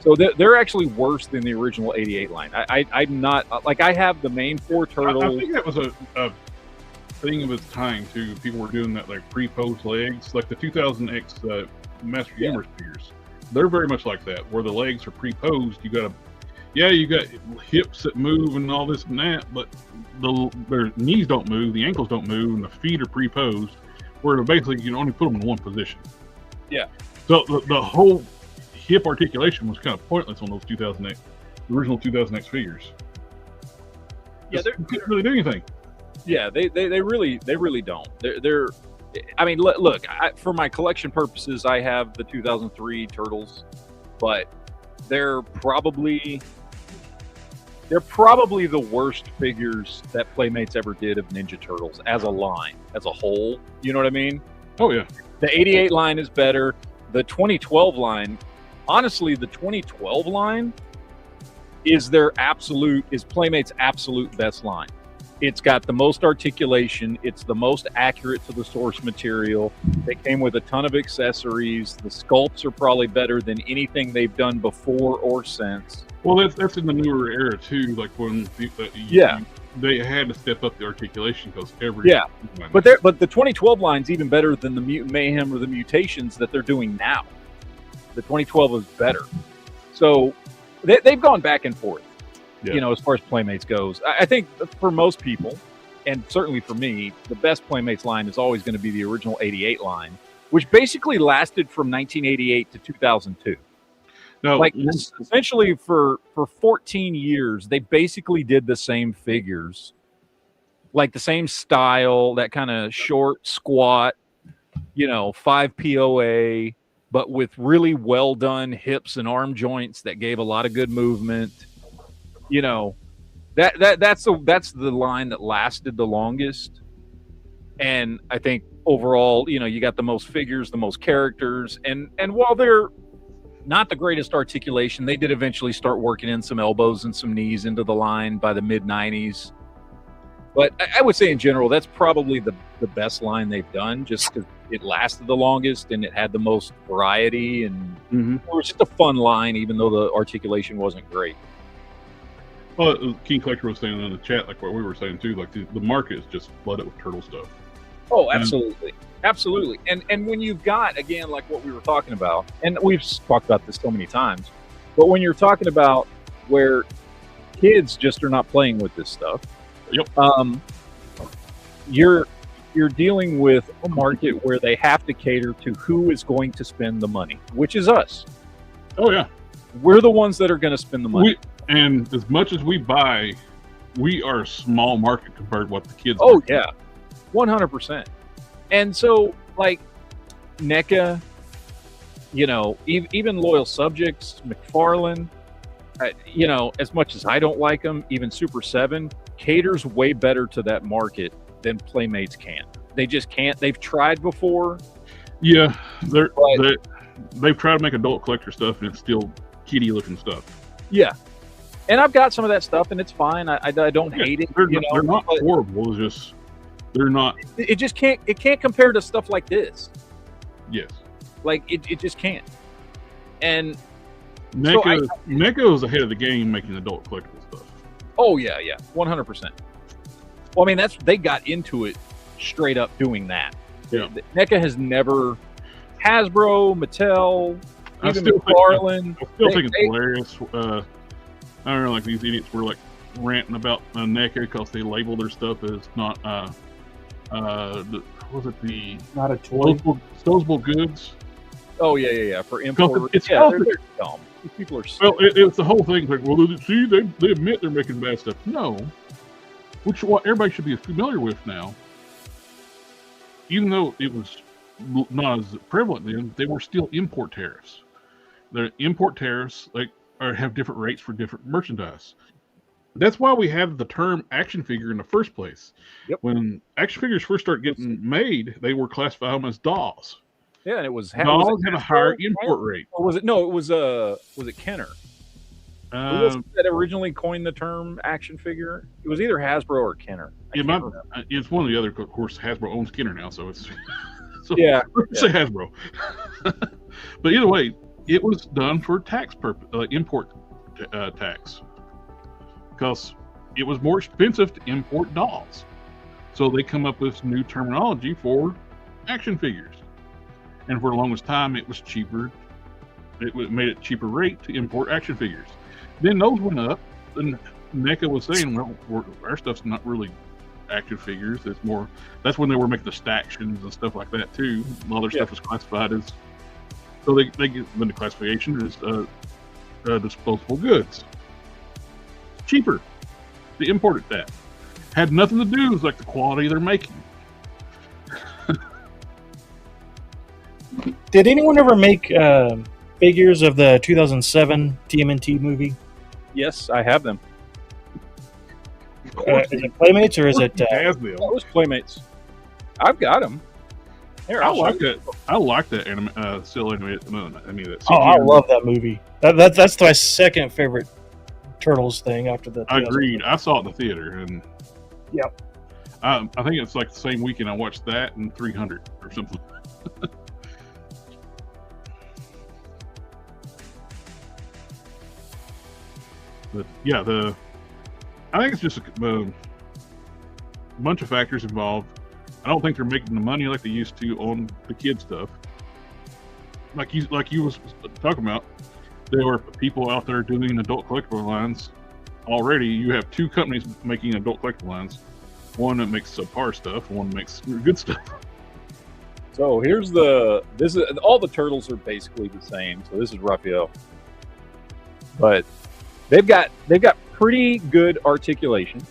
So they're actually worse than the original 88 line. I'm not, like, I have the main 4 Turtles. I think that was a thing of its time, too. People were doing that, like, pre-posed legs. Like the 2000X Master Universe figures. They're very much like that, where the legs are pre-posed. You got hips that move and all this and that, but their knees don't move, the ankles don't move, and the feet are pre-posed, where basically you can only put them in one position. Yeah. So the whole hip articulation was kind of pointless on those original 2000X figures. Yeah, they couldn't really do anything. Yeah, they really don't. They're I mean, look, for my collection purposes, I have the 2003 Turtles, but they're probably the worst figures that Playmates ever did of Ninja Turtles as a line, as a whole. You know what I mean? Oh, yeah. The 88 line is better. The 2012 line, honestly, the 2012 line, is Playmate's absolute best line. It's got the most articulation. It's the most accurate to the source material. They came with a ton of accessories. The sculpts are probably better than anything they've done before or since. Well, that's in the newer era too. Like when they had to step up the articulation because But the 2012 line's even better than the Mutant Mayhem or the Mutations that they're doing now. The 2012 is better. So they've gone back and forth. You know, as far as Playmates goes, I think for most people, and certainly for me, the best Playmates line is always going to be the original 88 line, which basically lasted from 1988 to 2002. No, like essentially for 14 years, they basically did the same figures, like the same style, that kind of short, squat, 5 POA, but with really well done hips and arm joints that gave a lot of good movement. That's the line that lasted the longest. And I think overall, you got the most figures, the most characters, and while they're not the greatest articulation, they did eventually start working in some elbows and some knees into the line by the mid 90s. But I would say in general, that's probably the best line they've done, just because it lasted the longest and it had the most variety, and it was just a fun line, even though the articulation wasn't great. Well, King Collector was saying in the chat, like what we were saying too, like the market is just flooded with turtle stuff. Oh, absolutely. Absolutely. And when you've got, again, like what we were talking about, and we've talked about this so many times, but when you're talking about where kids just are not playing with this stuff, you're dealing with a market where they have to cater to who is going to spend the money, which is us. Oh, yeah. We're the ones that are going to spend the money. And as much as we buy, we are a small market compared to what the kids are. Yeah. 100%. And so, like, NECA, even Loyal Subjects, McFarlane, as much as I don't like them, even Super 7 caters way better to that market than Playmates can. They just can't. They've tried before. Yeah, they've tried to make adult collector stuff, and it's still kiddie-looking stuff. Yeah. And I've got some of that stuff, and it's fine. I don't hate it. They're not horrible. It's just they're not. It just can't. It can't compare to stuff like this. Yes. Like it just can't. And NECA is ahead of the game making adult collectible stuff. Oh yeah, 100%. Well, I mean they got into it straight up doing that. Yeah. NECA has never. Hasbro, Mattel, even McFarlane. I still think it's hilarious. I don't know, like these idiots were like ranting about NECA because they label their stuff as not not a toy, disposable goods. Oh yeah, for import. It's they're dumb. These people are well, it's the whole thing. Like, well, see, they admit they're making bad stuff. No, which what everybody should be familiar with now. Even though it was not as prevalent then, they were still import tariffs. The import tariffs have different rates for different merchandise. That's why we have the term action figure in the first place. Yep. When action figures first started getting made, they were classified as dolls. Yeah, and it was dolls had a higher import rate. Or was it? No, it was it Kenner? Who was it that originally coined the term action figure? It was either Hasbro or Kenner. It's one of the other. Of course, Hasbro owns Kenner now, so it's say Hasbro. But either way, it was done for tax purpose, import tax, because it was more expensive to import dolls. So they come up with new terminology for action figures, and for the longest time, it was cheaper. It made it cheaper rate to import action figures. Then those went up, and NECA was saying, "Well, our stuff's not really action figures. It's more." That's when they were making the Stactions and stuff like that too. A lot of their stuff was classified as. So they get the classification as disposable goods. Cheaper to import it that. Had nothing to do with the quality they're making. Did anyone ever make figures of the 2007 TMNT movie? Yes, I have them. Is it Playmates or is it? It was Playmates. I've got them. Here, I like that. I like that still animated. I love that movie. That's my second favorite Turtles thing after the. I agreed. I saw it in the theater, and Yep. I think it's like the same weekend I watched that and 300 or something. But yeah, I think it's just a bunch of factors involved. I don't think they're making the money like they used to on the kid stuff. Like you was talking about, there were people out there doing adult collectible lines. Already, you have two companies making adult collectible lines. One that makes subpar stuff, one makes good stuff. So here's all the turtles are basically the same. So this is Raphael, but they've got pretty good articulation.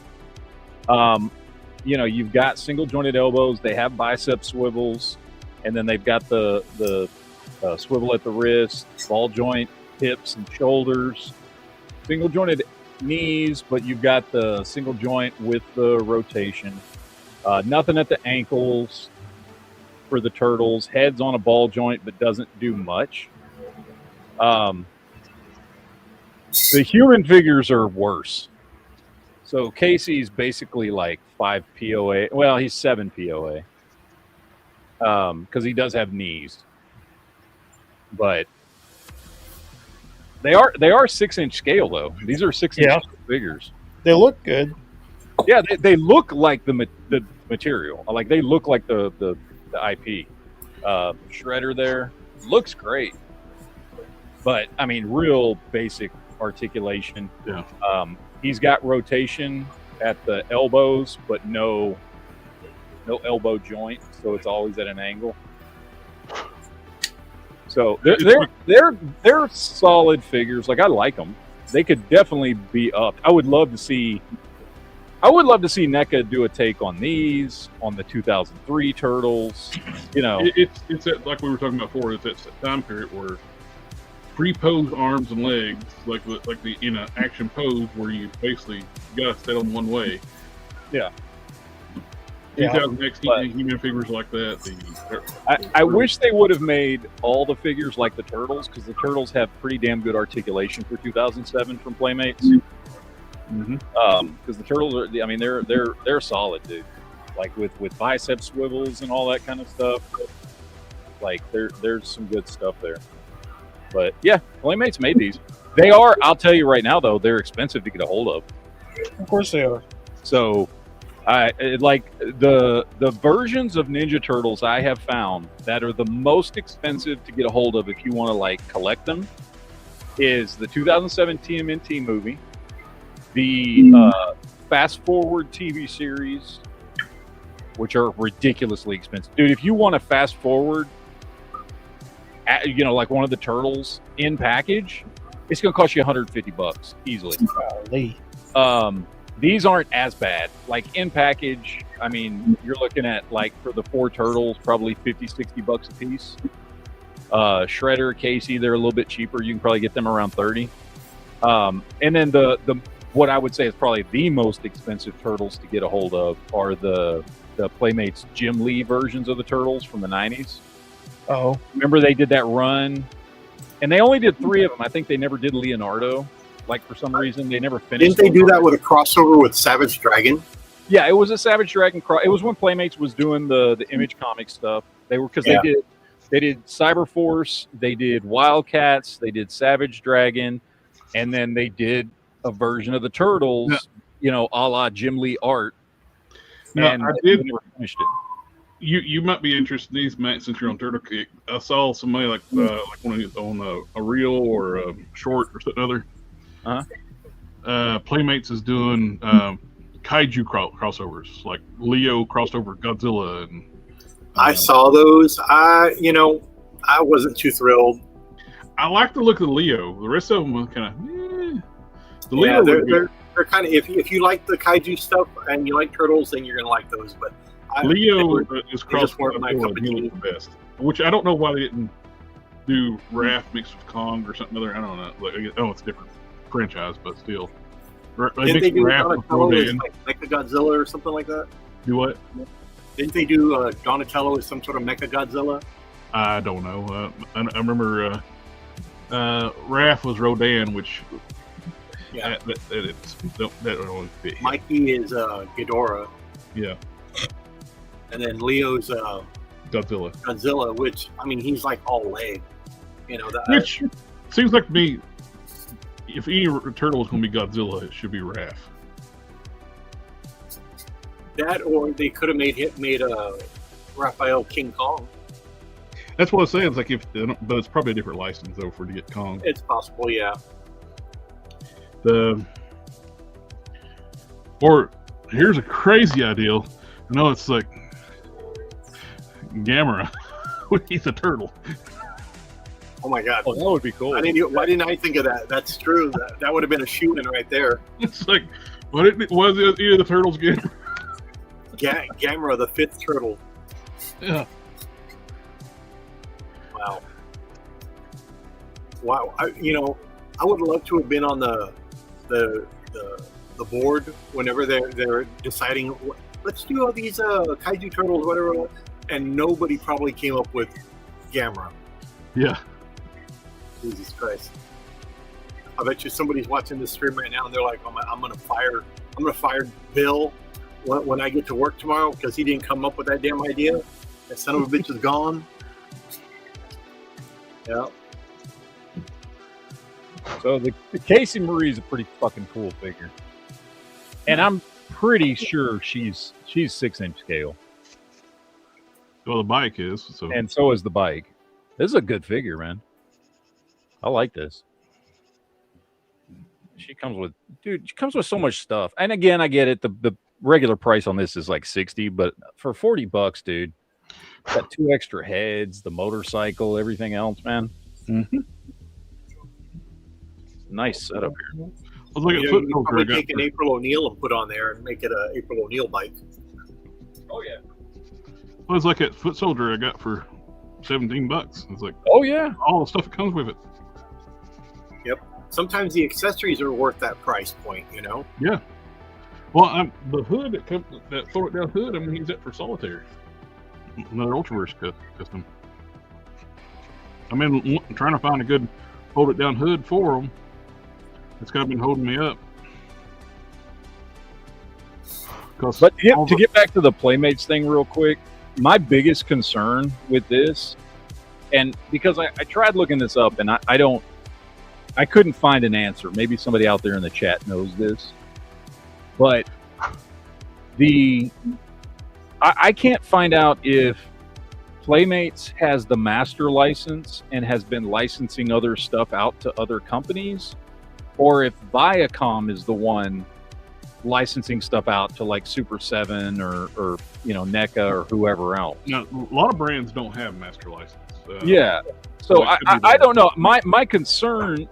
You've got single jointed elbows. They have bicep swivels, and then they've got the swivel at the wrist, ball joint hips and shoulders, single jointed knees, but you've got the single joint with the rotation. Nothing at the ankles for the turtles. Head's on a ball joint, but doesn't do much. The human figures are worse. So Casey's basically like 5 POA. Well, he's 7 POA. Because he does have knees. But they are 6-inch scale though. These are 6-inch figures. They look good. Yeah, they look like the material. Like they look like the IP. Shredder there looks great. But I mean, real basic articulation. Yeah. He's got rotation at the elbows, but no elbow joint, so it's always at an angle. So they're solid figures. Like I like them. They could definitely be upped. I would love to see NECA do a take on these, on the 2003 Turtles. It's that, like we were talking about before. It's that time period where pre-posed arms and legs, like the in an action pose where you basically gotta stay on one way. Yeah. 2000X human figures like that. I wish they would have made all the figures like the Turtles, because the Turtles have pretty damn good articulation for 2007 from Playmates. Because the Turtles are, they're solid, dude. Like with bicep swivels and all that kind of stuff. Like there's some good stuff there. But yeah, Playmates made these. They are, I'll tell you right now though, they're expensive to get a hold of. Of course they are. So the versions of Ninja Turtles I have found that are the most expensive to get a hold of if you want to like collect them is the 2007 TMNT movie, the Fast Forward TV series, which are ridiculously expensive. Dude, if you want to fast forward, like one of the Turtles in package, it's going to cost you $150 easily. Golly. These aren't as bad. Like in package, I mean, you're looking at like for the 4 Turtles, probably $50-$60 a piece. Shredder, Casey, they're a little bit cheaper. You can probably get them around 30. And then the what I would say is probably the most expensive Turtles to get a hold of are the Playmates Jim Lee versions of the Turtles from the 90s. Oh, remember they did that run, and they only did 3 of them. I think they never did Leonardo. Like for some reason, they never finished. Didn't they do that with a crossover with Savage Dragon? Yeah, it was a Savage Dragon cross. It was when Playmates was doing the Image Comics stuff. They were they did Cyber Force, they did Wildcats, they did Savage Dragon, and then they did a version of the Turtles, a la Jim Lee art. Now, and I they never finished it. You might be interested in these, Matt, since you're on Turtle Kick. I saw somebody like one of these on a reel or a short or something other. Playmates is doing kaiju crossovers, like Leo crossed over Godzilla, and I saw those. I wasn't too thrilled. I like the look of the Leo. The rest of them was kind of. The Leo, they're kind of. If you like the kaiju stuff and you like turtles, then you're gonna like those. But Leo is crossed weren't my cup of tea. the best. Which I don't know why they didn't do Raph mixed with Kong or something other. I don't know. It's different franchise, but still. Didn't they do Donatello as like Mecha Godzilla or something like that? Do what? Didn't they do Donatello as some sort of Mecha Godzilla? I don't know. I remember Raph was Rodan, which Yeah. That don't always fit him. Mikey is Ghidorah, Yeah, and then Leo's Godzilla. which I mean he's like all leg. You know that. Which seems like to me, if any turtle is going to be Godzilla, it should be Raph. That or they could have made Raphael King Kong. That's what I was saying. It's like but it's probably a different license though to get Kong. It's possible, yeah. Or here's a crazy idea. I know it's like Gamera. He's a turtle. Oh my God! Oh, that would be cool. Why didn't I think of that? That's true. That would have been a shoe-in right there. It's like, was either the turtles Gamera? Gamera, the fifth turtle. Yeah. Wow. I would love to have been on the board whenever they're deciding. Let's do all these kaiju turtles, whatever, and nobody probably came up with Gamera. Yeah. Jesus Christ! I bet you somebody's watching this stream right now, and they're like, "I'm gonna fire Bill when I get to work tomorrow because he didn't come up with that damn idea. That son of a bitch is gone." Yeah. So the Casey Marie is a pretty fucking cool figure, and I'm pretty sure she's 6-inch scale. Well, the bike is so, and so is the bike. This is a good figure, man. I like this. She comes with so much stuff. And again, I get it. The regular price on this is like $60, but for $40, dude, got 2 extra heads, the motorcycle, everything else, man. Mm-hmm. Nice setup here. I was looking at You could probably take an April O'Neil and put on there and make it an April O'Neil bike. Oh yeah. I was like at Foot Soldier I got for $17. It's like, oh yeah, all the stuff that comes with it. Yep. Sometimes the accessories are worth that price point, you know. Yeah. Well, the hood that fold it down hood, I'm gonna use that for solitaire. Another Ultraverse custom. I'm trying to find a good fold it down hood for them. It's kind of been holding me up. But to get back to the Playmates thing real quick, my biggest concern with this, and because I tried looking this up and I couldn't find an answer. Maybe somebody out there in the chat knows this, but I can't find out if Playmates has the master license and has been licensing other stuff out to other companies, or if Viacom is the one licensing stuff out to like Super 7 or NECA or whoever else. Now, a lot of brands don't have master license. Yeah. So I don't know. My concern,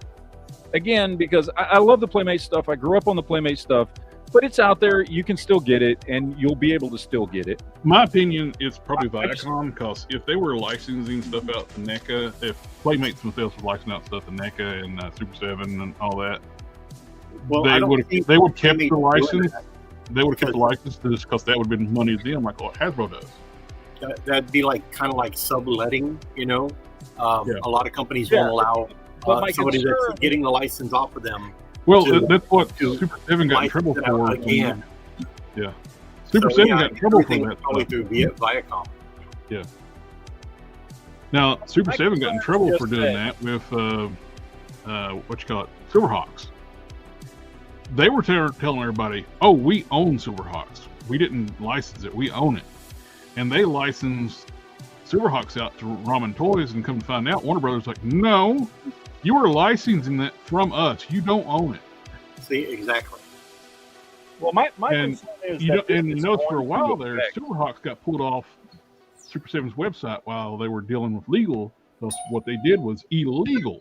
again, because I love the Playmate stuff. I grew up on the Playmate stuff, but it's out there. You can still get it, and you'll be able to still get it. My opinion is probably Viacom, because if they were licensing stuff out to NECA, if Playmates themselves were licensing out stuff to NECA and Super 7 and all that, well, they would kept the license. They would have kept the license just because that would have been money to them, like what Hasbro does. That'd be like kind of like subletting, you know. Yeah. A lot of companies won't allow somebody that's getting the license off of them. Well, that's what Super 7 got in trouble for. Again. Yeah. Super 7 got in trouble for that. Probably through Viacom. Yeah. Now, Super 7 got in trouble for doing that with, Silverhawks. They were telling everybody, oh, we own Silverhawks. We didn't license it. We own it. And they licensed Silverhawks out to Ramen Toys, and come to find out, Warner Brothers like, no, you are licensing that from us. You don't own it. See, exactly. Well, my concern is for a while there, Silverhawks got pulled off Super 7's website while they were dealing with legal, because what they did was illegal.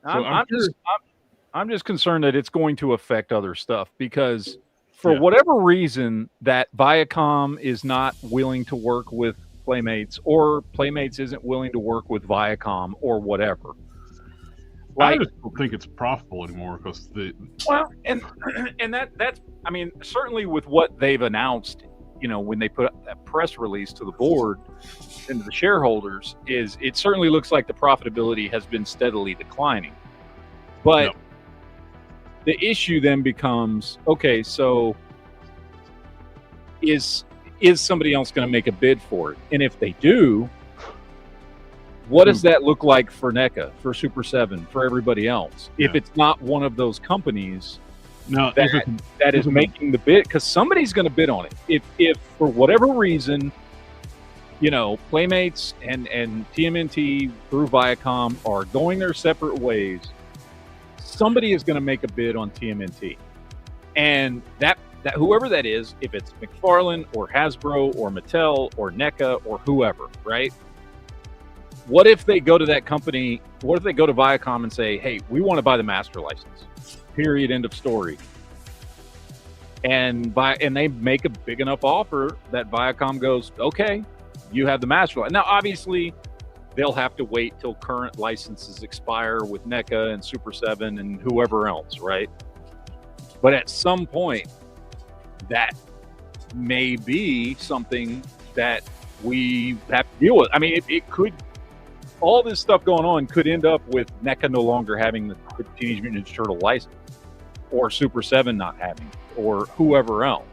I'm just concerned that it's going to affect other stuff, because for whatever reason that Viacom is not willing to work with Playmates, or Playmates isn't willing to work with Viacom, or whatever. I just don't think it's profitable anymore, because and that's I mean, certainly with what they've announced, when they put that press release to the board and to the shareholders, it certainly looks like the profitability has been steadily declining. But No. the issue then becomes, okay, so is somebody else going to make a bid for it? And if they do, what does that look like for NECA, for Super 7, for everybody else? Yeah. If it's not one of those companies No, that is making the bid, because somebody's going to bid on it. If for whatever reason, you know, Playmates and TMNT through Viacom are going their separate ways, somebody is going to make a bid on TMNT. And that whoever that is, if it's McFarlane or Hasbro or Mattel or NECA or whoever, right? What if they go to that company? What if they go to Viacom and say, hey, we want to buy the master license, period, end of story. And they make a big enough offer that Viacom goes, okay, you have the master license. Now, obviously, they'll have to wait till current licenses expire with NECA and Super 7 and whoever else, right? But at some point, that may be something that we have to deal with. I mean, it could, all this stuff going on could end up with NECA no longer having the Teenage Mutant Ninja Turtle license, or Super 7 not having it, or whoever else.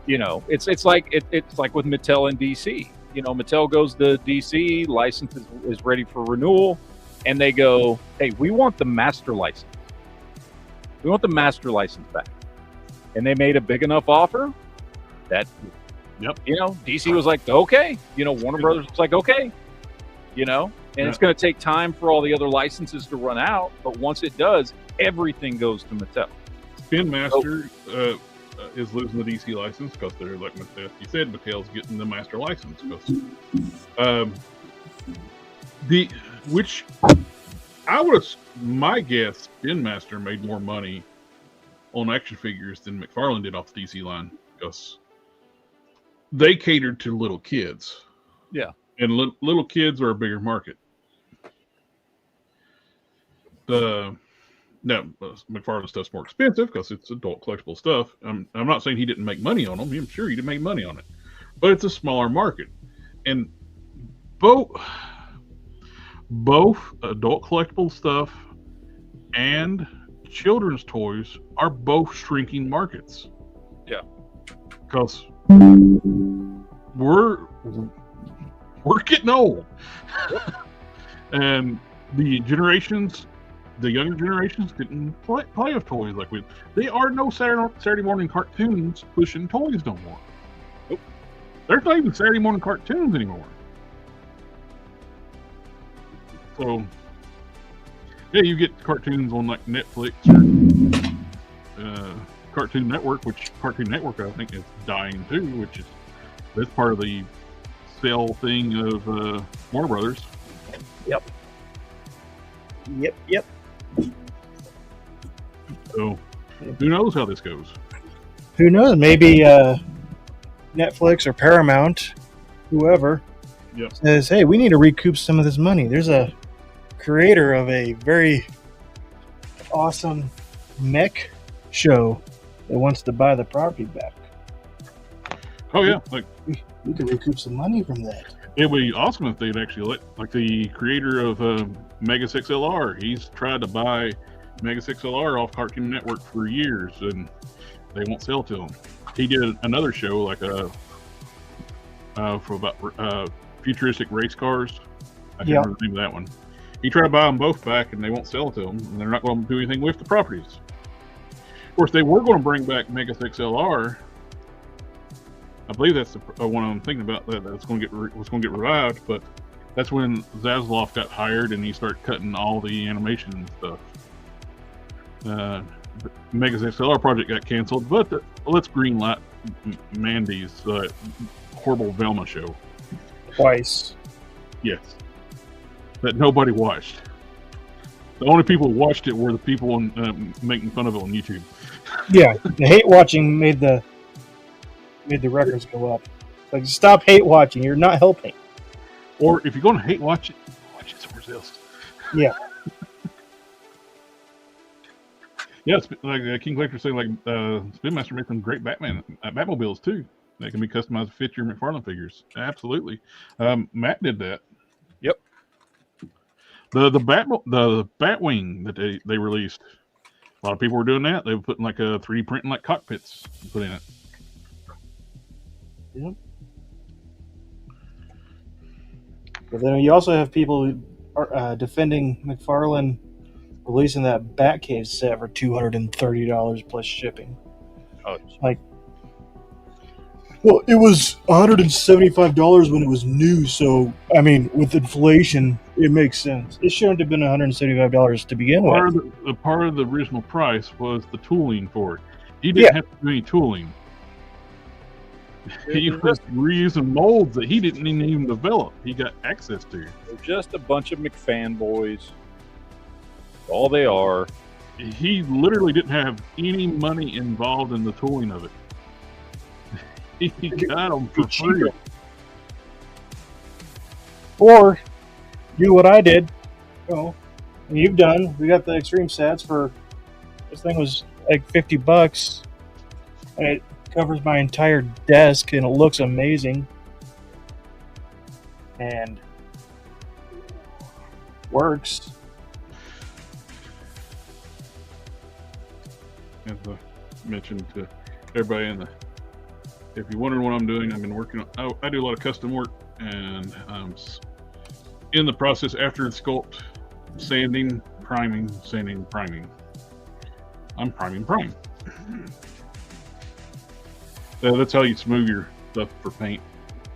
You know, it's like with Mattel and DC. You know, Mattel goes to DC, license is ready for renewal, and they go, hey, we want the master license. We want the master license back. And they made a big enough offer that, you know, DC was like, okay. You know, Warner Brothers was like, okay. You know, and it's going to take time for all the other licenses to run out. But once it does, everything goes to Mattel. Spin Master is losing the DC license because they're like you said, Mattel's getting the master license. Which I would have, my guess, Spin Master made more money on action figures than McFarlane did off the DC line because they catered to little kids. Yeah. And little kids are a bigger market. Now, McFarlane stuff's more expensive because it's adult collectible stuff. I'm not saying he didn't make money on them. I'm sure he did make money on it. But it's a smaller market. And both adult collectible stuff and children's toys are both shrinking markets. Yeah. Because we're getting old. And the younger generations didn't play with toys like we. There are no Saturday morning cartoons pushing toys no more. Nope. There's not even Saturday morning cartoons anymore. So, yeah, you get cartoons on like Netflix or Cartoon Network, which Cartoon Network I think is dying too, which is that's part of the sale thing of Warner Brothers. Yep. So, who knows how this goes? Who knows? Maybe Netflix or Paramount, whoever, says, hey, we need to recoup some of this money. There's a creator of a very awesome mech show that wants to buy the property back. Oh, yeah. Like, we could recoup some money from that. It would be awesome if they'd actually let, like the creator of Mega 6LR, he's tried to buy Mega 6LR off Cartoon Network for years, and they won't sell to him. He did another show like for about futuristic race cars. I can't remember the name of that one. He tried to buy them both back, and they won't sell to him, and they're not going to do anything with the properties. Of course, they were going to bring back Mega 6LR. I believe that's the one I'm thinking about that's going to get revived, but that's when Zaslav got hired and he started cutting all the animation and stuff. Mega's XLR project got canceled, but let's greenlight Mandy's horrible Velma show. Twice. Yes. That nobody watched. The only people who watched it were the people making fun of it on YouTube. Yeah, the hate watching made the records go up. Like, stop hate watching. You're not helping. Or if you're going to hate watch it somewhere else. Yeah. Yeah, like King Collector saying, like Spin Master made some great Batmobiles too. They can be customized to fit your McFarlane figures. Absolutely. Matt did that. Yep. The Batwing that they released. A lot of people were doing that. They were putting like a 3D printing like cockpits and put in it. Yep. But then you also have people who are defending McFarlane releasing that Batcave set for $230 plus shipping. Oh, Like, well, it was $175 when it was new, so I mean, with inflation, it makes sense. It shouldn't have been $175 to begin with. Part of the original price was the tooling for it. He didn't have to do any tooling. He was reusing molds that he didn't even develop. He got access to. They're just a bunch of McFanboys. All they are. He literally didn't have any money involved in the tooling of it. He got them for free. Or do what I did. Well, you've done. We got the extreme sets for. This thing was like $50, and it covers my entire desk, and it looks amazing, and works. As I mentioned to everybody in the, if you're wondering what I'm doing, I've been working on. I do a lot of custom work, and I'm in the process after the sculpt, sanding, priming, sanding, priming. I'm priming prime. That's how you smooth your stuff for paint,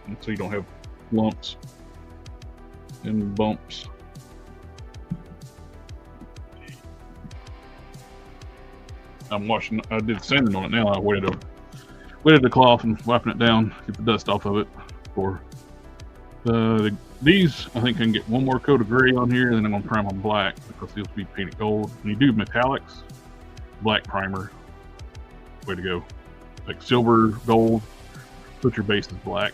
and so you don't have lumps and bumps. I'm washing. I did sanding on it now. I wetted the cloth and wiping it down, get the dust off of it. For these, I think I can get one more coat of gray on here, and then I'm gonna prime on black because these will be painted gold. When you do metallics, black primer, way to go. Like silver, gold, put your base as black.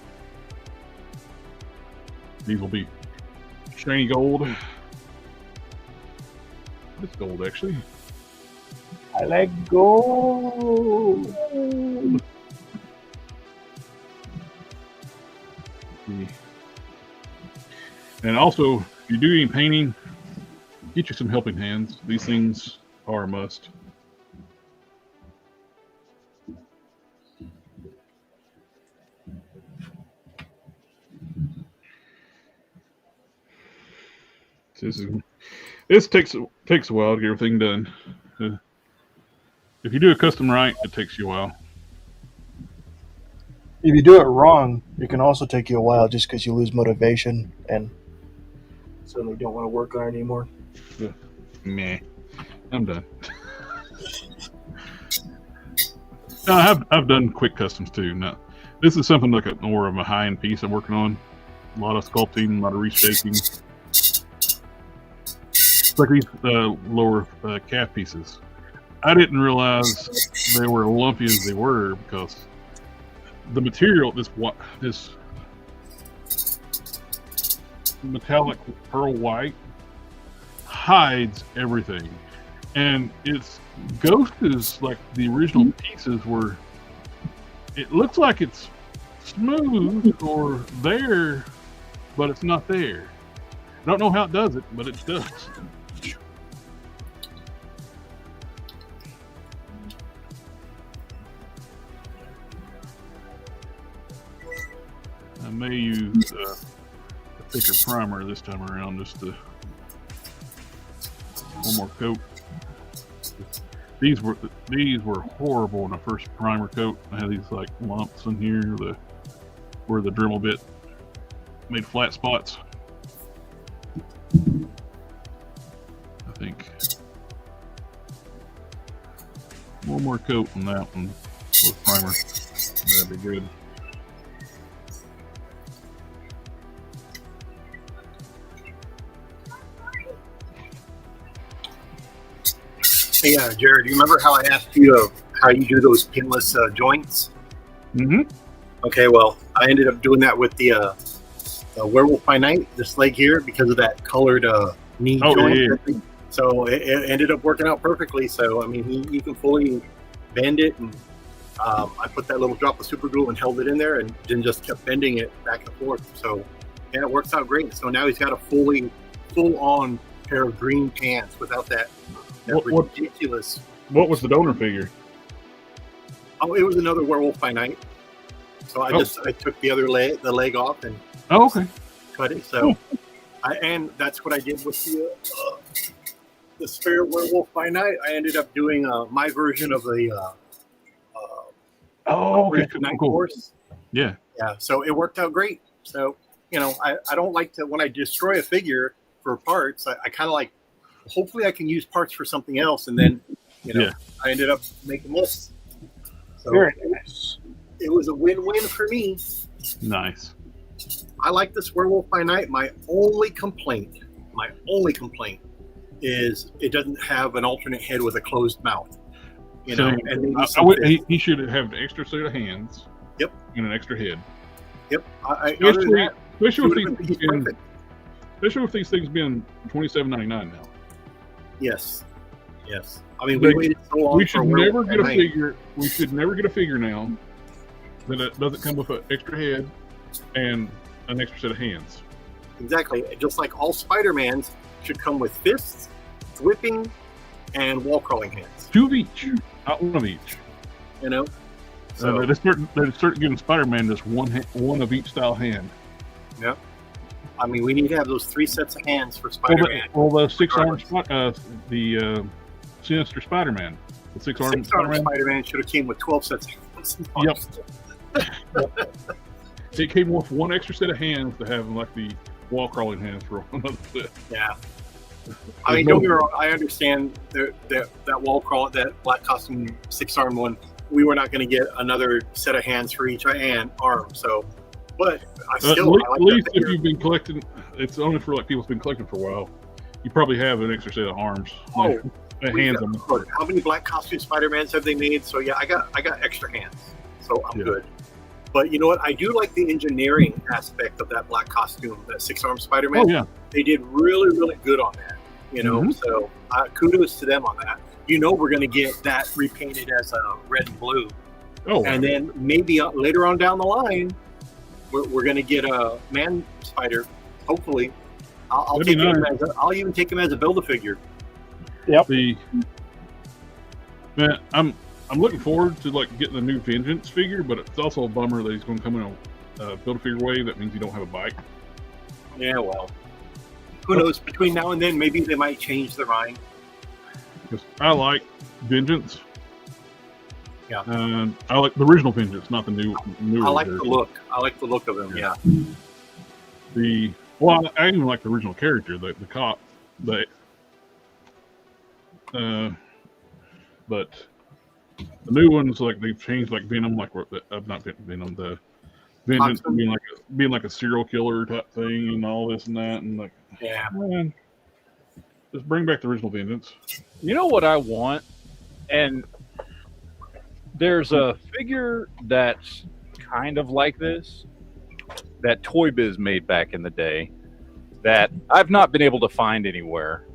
These will be shiny gold. It's gold actually. I like gold. And also, if you do any painting, get you some helping hands. These things are a must. This takes a while to get everything done. If you do a custom right, it takes you a while. If you do it wrong, it can also take you a while just because you lose motivation and suddenly don't want to work on it anymore. Meh. I'm done. No, I've done quick customs too. No, this is something like more of a high-end piece I'm working on. A lot of sculpting, a lot of reshaping. Like these lower calf pieces. I didn't realize they were lumpy as they were because the material, this metallic pearl white, hides everything, and it's ghosted like the original pieces were. It looks like it's smooth or there, but it's not there. I don't know how it does it, but it does. I may use a thicker primer this time around, just to one more coat. These were horrible in the first primer coat. I had these like lumps in here, where the Dremel bit made flat spots. I think one more coat on that one with primer. That'd be good. Hey, Jared, do you remember how I asked you how you do those pinless joints? Mm-hmm. Okay, well, I ended up doing that with the Werewolf by Night, this leg here, because of that colored knee joint. Yeah. So it ended up working out perfectly. So, I mean, you can fully bend it. And I put that little drop of super glue and held it in there and then just kept bending it back and forth. So, yeah, it works out great. So now he's got a full-on pair of green pants without that What- ridiculous. What was the donor figure? Oh, it was another Werewolf by Night. So I took the other leg off and Oh, okay. cut it. So, and that's what I did with the spare Werewolf by Night. I ended up doing my version of the Oh, okay. Night Cool. Horse. Yeah. Yeah, so it worked out great. So, I don't like to, when I destroy a figure for parts, I kind of like, hopefully I can use parts for something else. And then, Yeah. I ended up making this. So Very nice. it was a win-win for me. Nice. I like this Werewolf by Night. My only complaint is it doesn't have an alternate head with a closed mouth. So, And maybe he should have an extra set of hands. Yep. And an extra head. Yep. Other than that, Especially he's perfect. with these things being $27.99 now. Yes. I mean, we waited so long. We should for never Werewolf get a by Night. figure. We should never get a figure now that it doesn't come with an extra head and an extra set of hands. Exactly. Just like all Spider-Mans should come with fists, whipping, and wall crawling hands. 2 of each, not 1 of each. So They start giving Spider-Man this one of each style hand. I mean, we need to have those 3 sets of hands for Spider-Man. Well, the 6-armed the Sinister Spider-Man, the 6-armed Spider-Man. Spider-Man should have came with 12 sets of hands. Yep. It came with 1 extra set of hands to have like the wall crawling hands for another set. Yeah. I mean, don't get me wrong. I understand that wall crawl, that black costume 6-armed one. We were not going to get another set of hands for each arm. So, but I still I like at least that if figure. you've been collecting, it's only for like people who've been collecting for a while. You probably have an extra set of arms. Oh, hands. Look, how many black costume Spider-Mans have they made? So yeah, I got extra hands, so I'm good. But you know what? I do like the engineering aspect of that black costume, that 6-armed Spider-Man. Oh yeah, They did really, really good on that. So kudos to them on that. We're going to get that repainted as red and blue, and then maybe later on down the line, we're going to get a Man Spider. Hopefully, I'll take him I'll even take him as a Build-A-Figure. Yep. I'm looking forward to like getting the new Vengeance figure, but it's also a bummer that he's going to come in a Build-A-Figure way. That means you don't have a bike. Yeah, well, who knows? Between now and then, maybe they might change their mind. Because I like Vengeance. Yeah. And I like the original Vengeance, not the new. I like the look. I like the look of him. Yeah. I even like the original character, the cop. But the new ones, like they've changed, like Venom, like not Venom, the Vengeance being like a serial killer type thing, and all this and that, and like, man, just bring back the original Vengeance. You know what I want? And there's a figure that's kind of like this that Toy Biz made back in the day that I've not been able to find anywhere,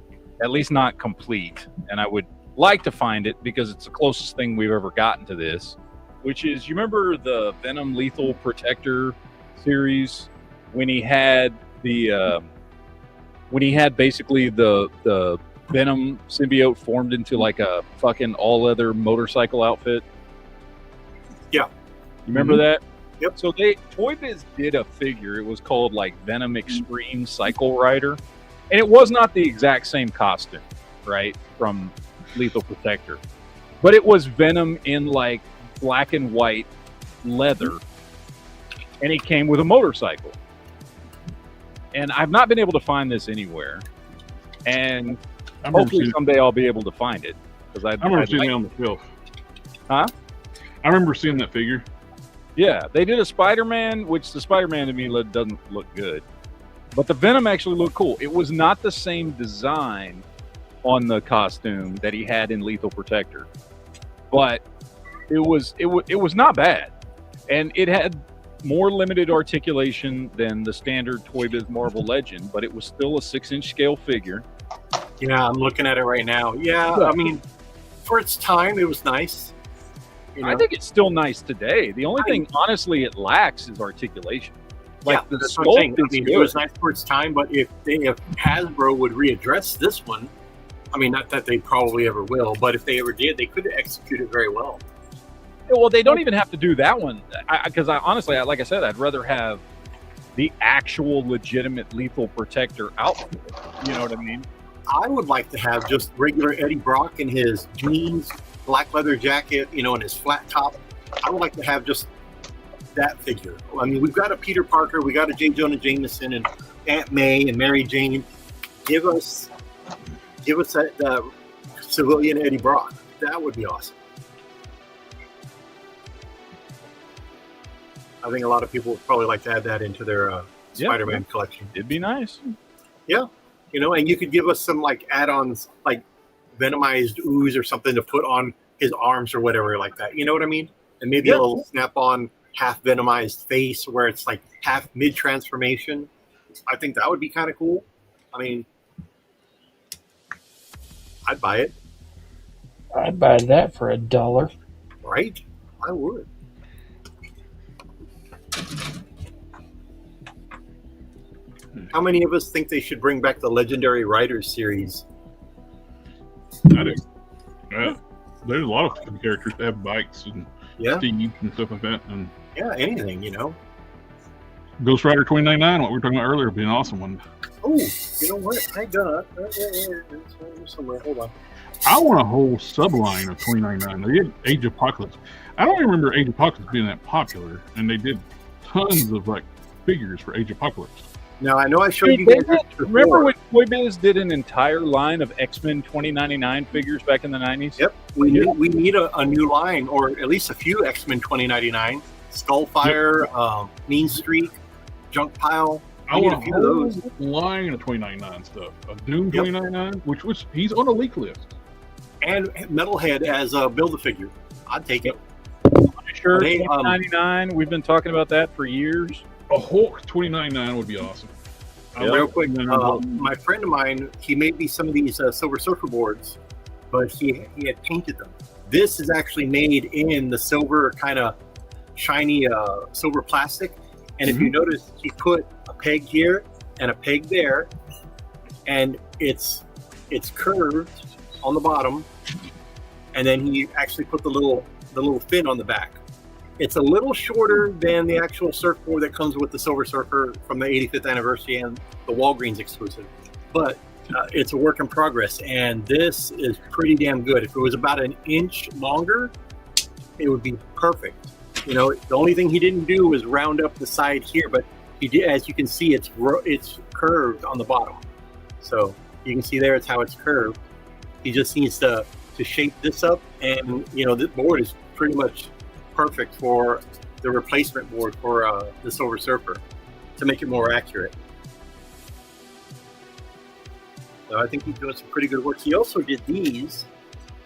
at least not complete. And I would like to find it because it's the closest thing we've ever gotten to this, which is, you remember the Venom Lethal Protector series when he had basically the Venom symbiote formed into like a fucking all-leather motorcycle outfit? Yeah. You remember that? Yep. So Toy Biz did a figure. It was called like Venom Extreme Cycle Rider. And it was not the exact same costume, right, from Lethal Protector. But it was Venom in like black and white leather. And he came with a motorcycle. And I've not been able to find this anywhere. And hopefully someday I'll be able to find it. Because I remember seeing it on the shelf. Huh? I remember seeing that figure. Yeah, they did a Spider-Man, which the Spider-Man to me doesn't look good. But the Venom actually looked cool. It was not the same design on the costume that he had in Lethal Protector. But it was not bad. And it had more limited articulation than the standard Toy Biz Marvel Legend, but it was still a 6-inch scale figure. Yeah, I'm looking at it right now. Yeah, I mean, for its time, it was nice. I think it's still nice today. The only thing, honestly, it lacks is articulation. Like the that's what I'm saying. sculpt I is mean, good. it was nice for its time, but if Hasbro would readdress this one, I mean, not that they probably ever will, but if they ever did, they could execute it very well. Well, they don't even have to do that one because honestly, like I said, I'd rather have the actual legitimate lethal protector outfit. You know what I mean? I would like to have just regular Eddie Brock in his jeans, black leather jacket, and his flat top. I would like to have just that figure. I mean, we've got a Peter Parker, we got a J. Jonah Jameson, and Aunt May and Mary Jane. Give us that civilian Eddie Brock. That would be awesome. I think a lot of people would probably like to add that into their Spider-Man collection. It'd be nice. Yeah. And you could give us some like add-ons, like venomized ooze or something to put on his arms or whatever like that. You know what I mean? And maybe a little snap-on half venomized face where it's like half mid-transformation. I think that would be kind of cool. I mean, I'd buy it. I'd buy that for $1. Right? I would. How many of us think they should bring back the Legendary Riders series? I do. There's a lot of characters that have bikes and steeds and stuff like that. And anything, Ghost Rider 2099, what we were talking about earlier, would be an awesome one. Oh, you know what? I got somewhere. Hold on. I want a whole subline of 2099. They did Age of Apocalypse. I don't remember Age of Apocalypse being that popular, and they did tons of like figures for Age of Apocalypse. Now I know I showed you guys. Remember when Toy Biz did an entire line of X-Men 2099 figures back in the 90s? Yep. We need a new line, or at least a few X-Men 2099. Skullfire, Mean Streak, Junk Pile. I want a few of those line of 2099 stuff. A Doom 2099, which he's on a leak list. And Metalhead as a Build-A-Figure. I'd take it. Sure, 2099. We've been talking about that for years. A Hulk 2099 would be awesome. Real quick, my friend of mine, he made me some of these Silver Surfer boards, but he had painted them. This is actually made in the silver kind of shiny silver plastic. And if you notice, he put a peg here and a peg there, and it's curved on the bottom, and then he actually put the little fin on the back. It's a little shorter than the actual surfboard that comes with the Silver Surfer from the 85th anniversary and the Walgreens exclusive, but it's a work in progress, and this is pretty damn good. If it was about an inch longer, it would be perfect. The only thing he didn't do was round up the side here, but he did. As you can see, it's curved on the bottom, so you can see there it's how it's curved. He just needs to shape this up, and this board is pretty much perfect for the replacement board for the Silver Surfer to make it more accurate. So I think he's doing some pretty good work. He also did these.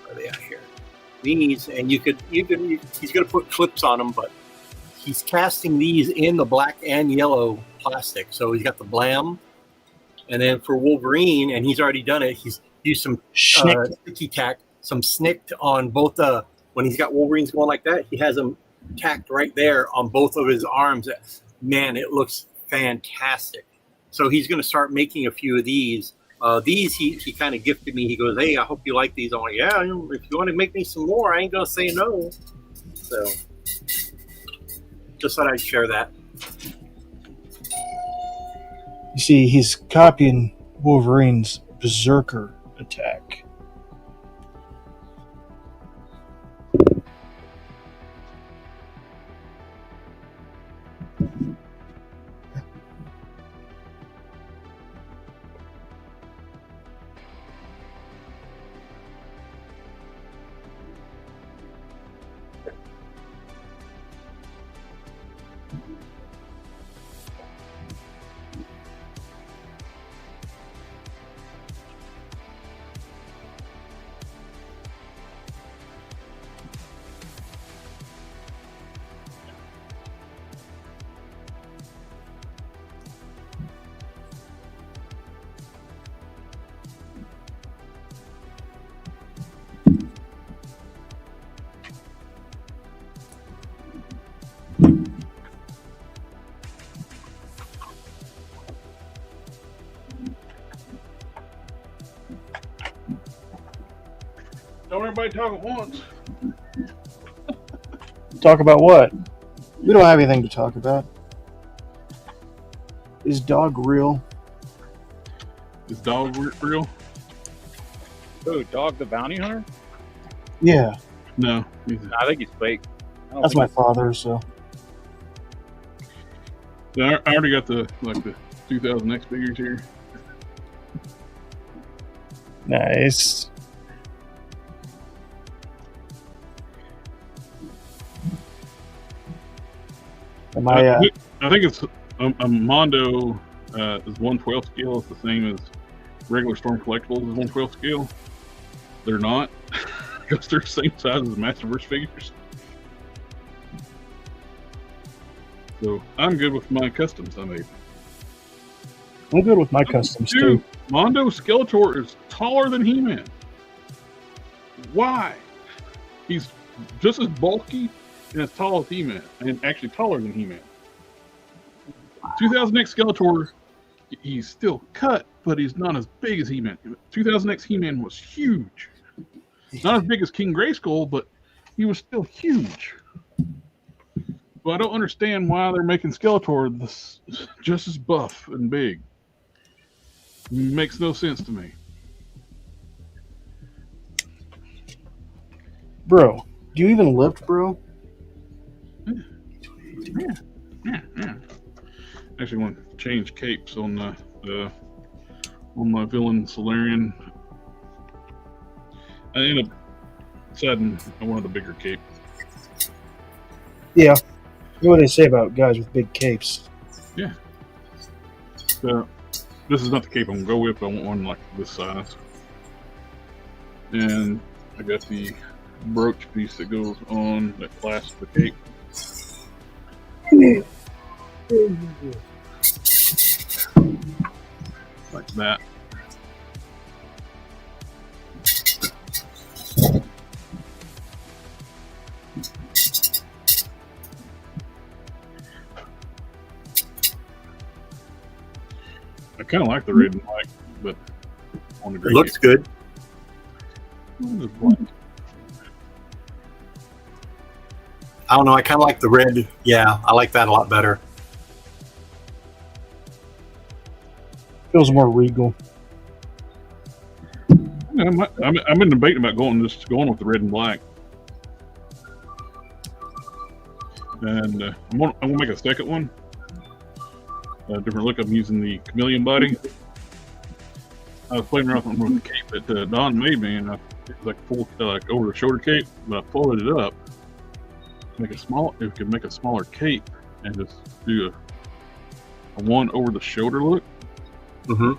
Where are they at here? These, and he's going to put clips on them, but he's casting these in the black and yellow plastic. So he's got the Blam, and then for Wolverine, and he's already done it. He's used some sticky tack, some snicked on both the. When he's got Wolverines going like that, he has them tacked right there on both of his arms. Man, it looks fantastic. So he's going to start making a few of these. These he kind of gifted me. He goes, "Hey, I hope you like these." I'm like, "Yeah, if you want to make me some more, I ain't going to say no." So just thought I'd share that. You see, he's copying Wolverine's Berserker attack. Don't everybody talk at once. Talk about what? We don't have anything to talk about. Is dog real? Is dog real? Who, Dog the Bounty Hunter? Yeah, No. I think he's fake. that's my father. So I already got the 2000X figures here. nice. Am I? I think it's a Mondo is 1/12 scale. It's the same as regular Storm Collectibles is 1/12 scale. They're not, because they're the same size as Masterverse figures. So I'm good with my customs I made. I'm good with my customs too. Dude, Mondo Skeletor is taller than He-Man. Why? He's just as bulky and as tall as He-Man, and actually taller than He-Man. 2000X Skeletor, he's still cut, but he's not as big as He-Man. 2000X He-Man was huge. Not as big as King Grayskull, but he was still huge. But I don't understand why they're making Skeletor just as buff and big. Makes no sense to me. Bro, do you even lift, bro? Yeah. Actually, want to change capes on my villain Solarian. I ended up deciding I wanted a bigger cape. Yeah. You know what they say about guys with big capes? Yeah. So this is not the cape I'm gonna go with. I want one like this size. And I got the brooch piece that goes on that clasps the cape. Like that. I kind of like the red and white, but on the It gray looks cape. good. It's black. I don't know. I kind of like the red. Yeah, I like that a lot better. Feels more regal. I'm in debating about going with the red and black, and I'm gonna make a second one. A different look. I'm using the chameleon body. I was playing around with the cape that Don made me, and it's like full like over the shoulder cape, but I folded it up, make it small. It could make a smaller cape and just do a one over the shoulder look. Mm-hmm.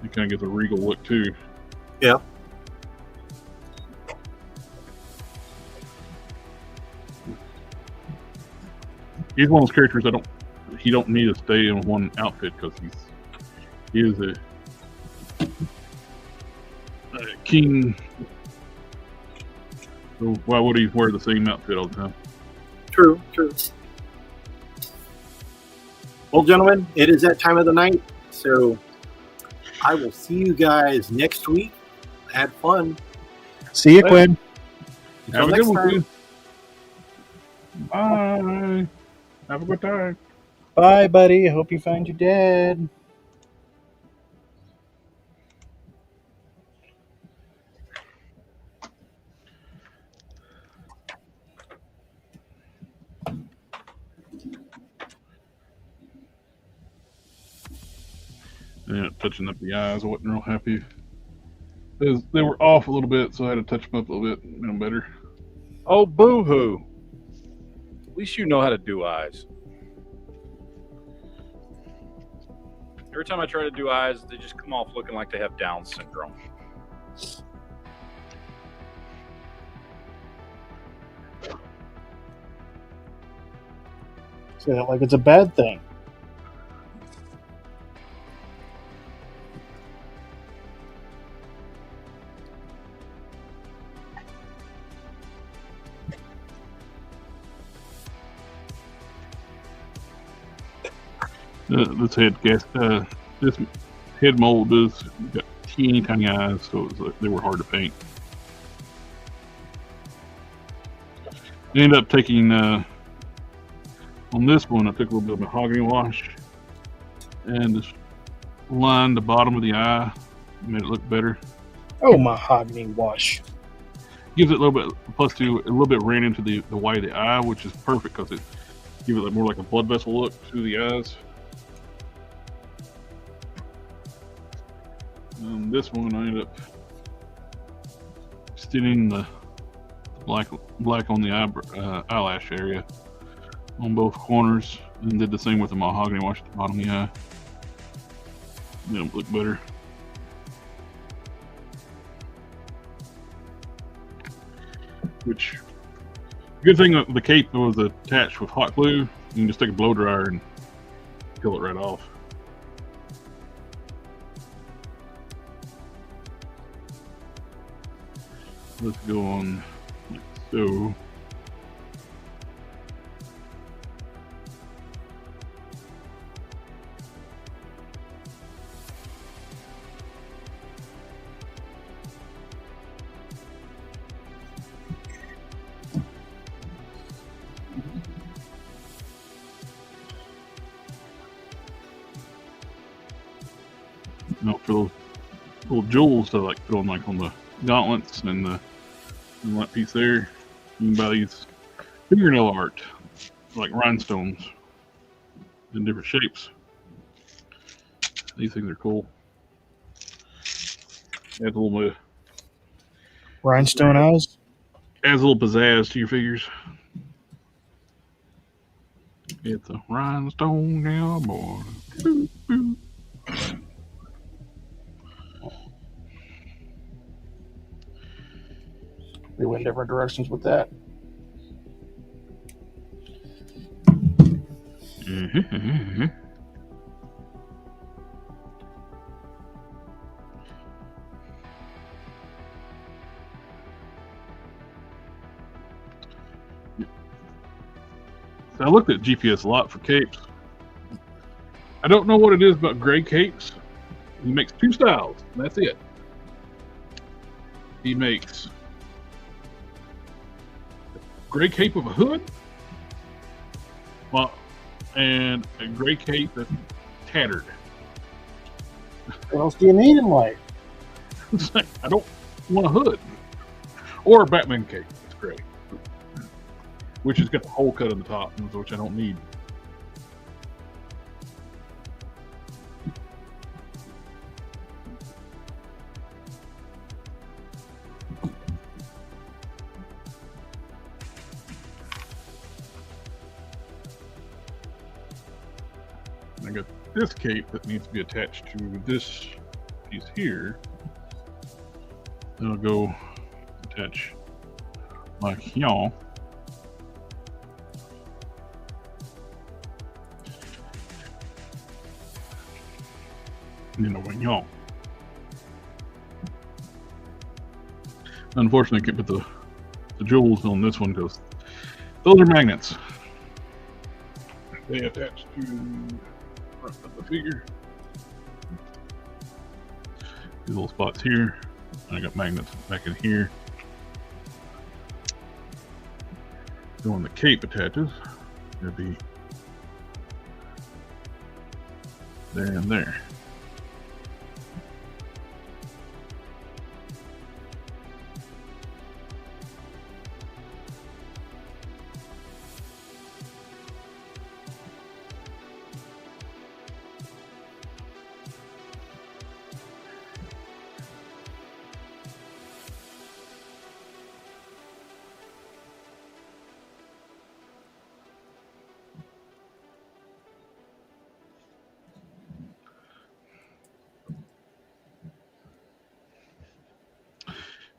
It kind of gives a regal look too. Yeah. He's one of those characters he don't need to stay in one outfit because he is a king. So why would he wear the same outfit all the time? True. Well, gentlemen, it is that time of the night, so I will see you guys next week. Had fun. See you, Quinn. Until Have a next good one, time. dude. Bye. Have a good time. Bye, buddy. Hope you find your dad. Yeah, touching up the eyes. I wasn't real happy. They were off a little bit, so I had to touch them up a little bit. You know, better. Oh, boo-hoo. At least you know how to do eyes. Every time I try to do eyes, they just come off looking like they have Down syndrome. Say that like it's a bad thing. This head mold does got teeny tiny eyes, so it was they were hard to paint. I ended up taking on this one. I took a little bit of mahogany wash and just lined the bottom of the eye, made it look better. Oh, mahogany wash. Gives it a little bit, plus too, a little bit ran into the white of the eye, which is perfect because it gives it more like a blood vessel look to the eyes. This one I ended up extending the black on the eyelash area on both corners, and did the same with the mahogany wash at the bottom of the eye. Made them look better. Which, good thing that the cape was attached with hot glue. You can just take a blow dryer and peel it right off. Let's go on like so. For those little jewels to like put on like on the gauntlets and that piece there, you can buy these fingernail art like rhinestones in different shapes. These things are cool. Adds a little bit. Rhinestone eyes. Adds a little pizzazz to your figures. It's a rhinestone cowboy. We went different directions with that. So I looked at GPS a lot for capes. I don't know what it is about gray capes. He makes two styles, and that's it. He makes a gray cape with a hood, well, and a gray cape that's tattered. What else do you need in life? It's like, I don't want a hood. Or a Batman cape. It's gray. Which has got the hole cut in the top, which I don't need. I got this cape that needs to be attached to this piece here. Then I'll go attach like here. Y'all. Unfortunately, I can't put the jewels on this one because those are magnets. They attach to the front of the figure. These little spots here. I got magnets back in here. So when the cape attaches, it'll be there and there.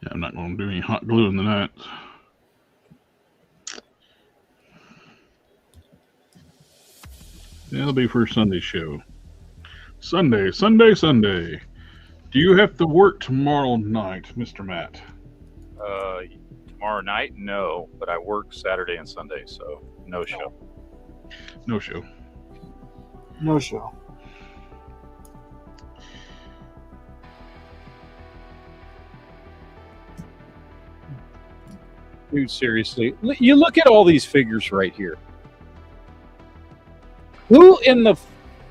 Yeah, I'm not going to do any hot glue in the night. Yeah, it'll be for Sunday's show. Sunday. Do you have to work tomorrow night, Mr. Matt? Tomorrow night, no, but I work Saturday and Sunday, so no show. No show. No show. Dude, seriously. You look at all these figures right here. Who in the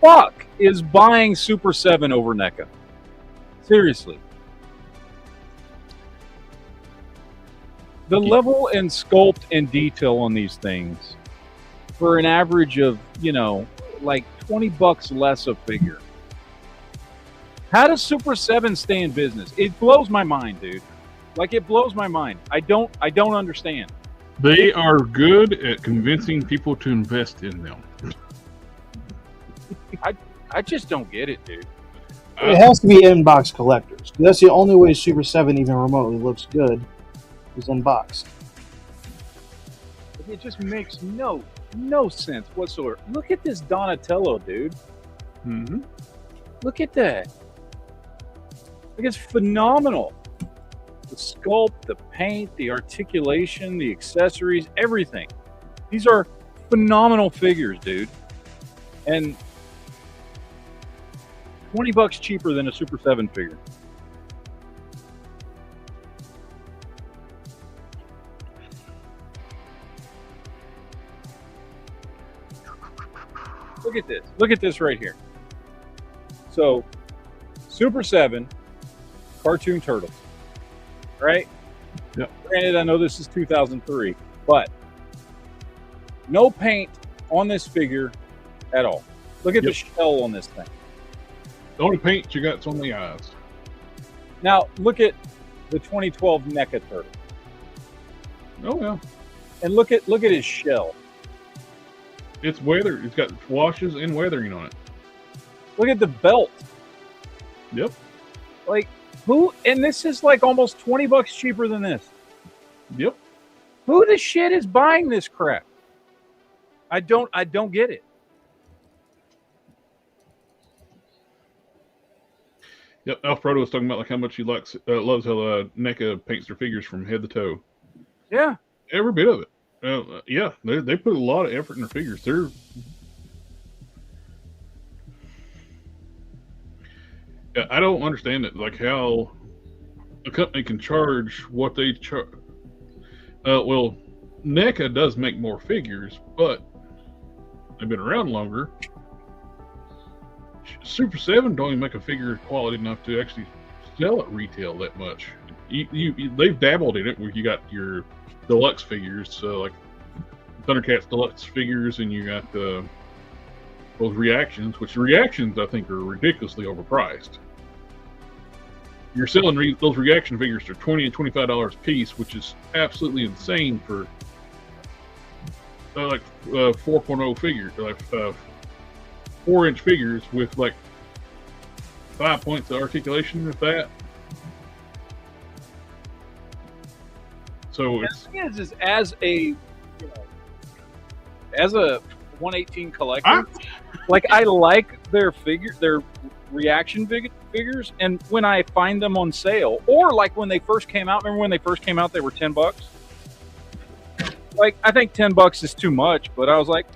fuck is buying Super 7 over NECA? Seriously. The level and sculpt and detail on these things for an average of, like $20 less a figure. How does Super 7 stay in business? It blows my mind, dude. Like, it blows my mind. I don't understand. They are good at convincing people to invest in them. I just don't get it, dude. It has to be in-box collectors. That's the only way Super 7 even remotely looks good, is in-box. It just makes no sense whatsoever. Look at this Donatello, dude. Mm-hmm. Look at that. Like, it's phenomenal. The sculpt, the paint, the articulation, the accessories, everything. These are phenomenal figures, dude. And $20 cheaper than a Super 7 figure. Look at this. Look at this right here. So, Super 7 cartoon turtles, right? Yep. Granted, I know this is 2003, but no paint on this figure at all. Look at the shell on this thing. The only paint you got's on the eyes. Now, look at the 2012 NECA turtle. Oh, yeah. And look at his shell. It's weathered. It's got washes and weathering on it. Look at the belt. Yep. Like, who? And this is like almost $20 cheaper than this. Yep. Who the shit is buying this crap? I don't get it. Yep. Alfredo was talking about like how much he loves how NECA paints their figures from head to toe. Yeah. Every bit of it. Yeah, they put a lot of effort in their figures. I don't understand it, like how a company can charge what they charge. Well, NECA does make more figures, but they've been around longer. Super 7 don't even make a figure quality enough to actually sell at retail that much. They've dabbled in it where you got your deluxe figures, so like Thundercats deluxe figures, and you got those reactions, which reactions I think are ridiculously overpriced. You're selling those reaction figures for $20 and $25 a piece, which is absolutely insane for 4.0 figures, like 4-inch figures with like 5 points of articulation, if that. So it's, the thing is as a 118 collector, like, I like their reaction figures, and when I find them on sale, or like when they first came out, remember when they first came out, they were $10. Like, I think $10 is too much, but I was like,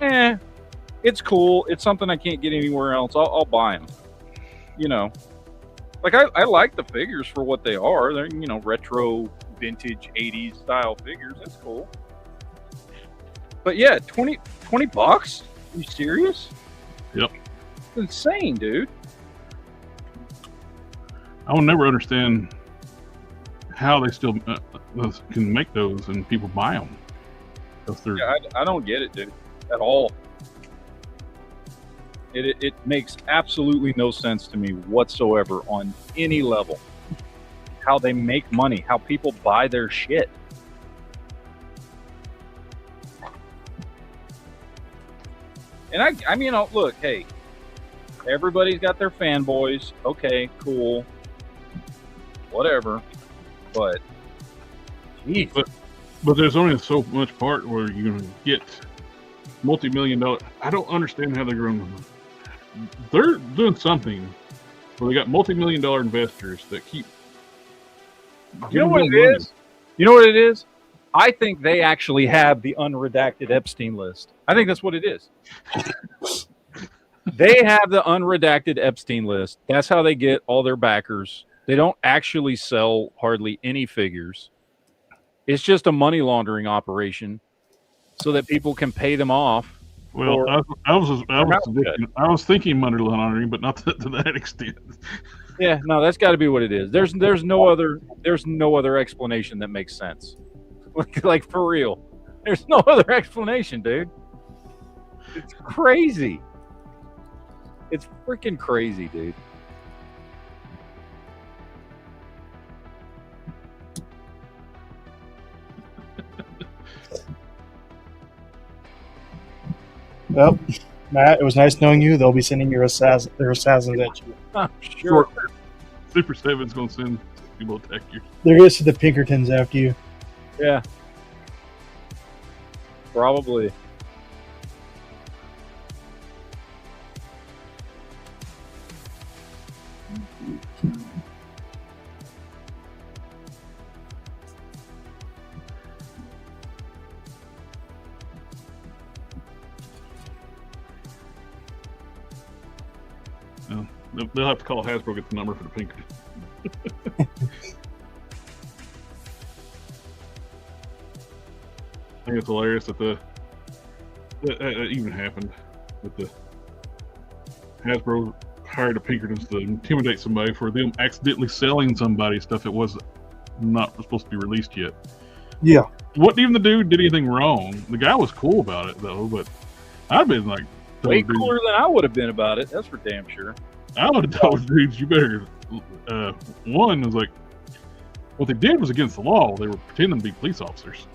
it's cool. It's something I can't get anywhere else. I'll buy them. Like, I like the figures for what they are. They're, retro, vintage 80s style figures. That's cool. But yeah, $20? Are you serious? Yep. It's insane, dude. I will never understand how they still can make those and people buy them. Yeah, I don't get it, dude, at all. It makes absolutely no sense to me whatsoever on any level. How they make money, how people buy their shit. And I mean, look, hey, everybody's got their fanboys. Okay, cool. Whatever. But, geez. But there's only so much part where you can get multi-million-dollar. I don't understand how they're growing. They're doing something where they got multi-million-dollar investors that keep. You know what it is? You know what it is? I think they actually have the unredacted Epstein list. I think that's what it is. They have the unredacted Epstein list. That's how they get all their backers. They don't actually sell hardly any figures. It's just a money laundering operation so that people can pay them off. Well, Or- I was thinking money laundering, but not to that extent. Yeah, no, that's got to be what it is. There's no other explanation that makes sense. Like for real, there's no other explanation, dude. It's crazy. It's freaking crazy, dude. Well, Matt, it was nice knowing you. They'll be sending their assassins at you. I'm sure. Super 7's going to send people to attack you. They're going to send the Pinkertons after you. Yeah. Probably. Well, they'll have to call Hasbro, get the number for the Pinkerton. I think it's hilarious that that even happened with the Hasbro hired a Pinkertons to intimidate somebody for them accidentally selling somebody stuff that was not supposed to be released yet. Yeah. Wasn't even the dude did anything wrong. The guy was cool about it though, but I'd been like Way cooler than I would have been about it. That's for damn sure. I would have told dudes, you better. One was like, what they did was against the law. They were pretending to be police officers.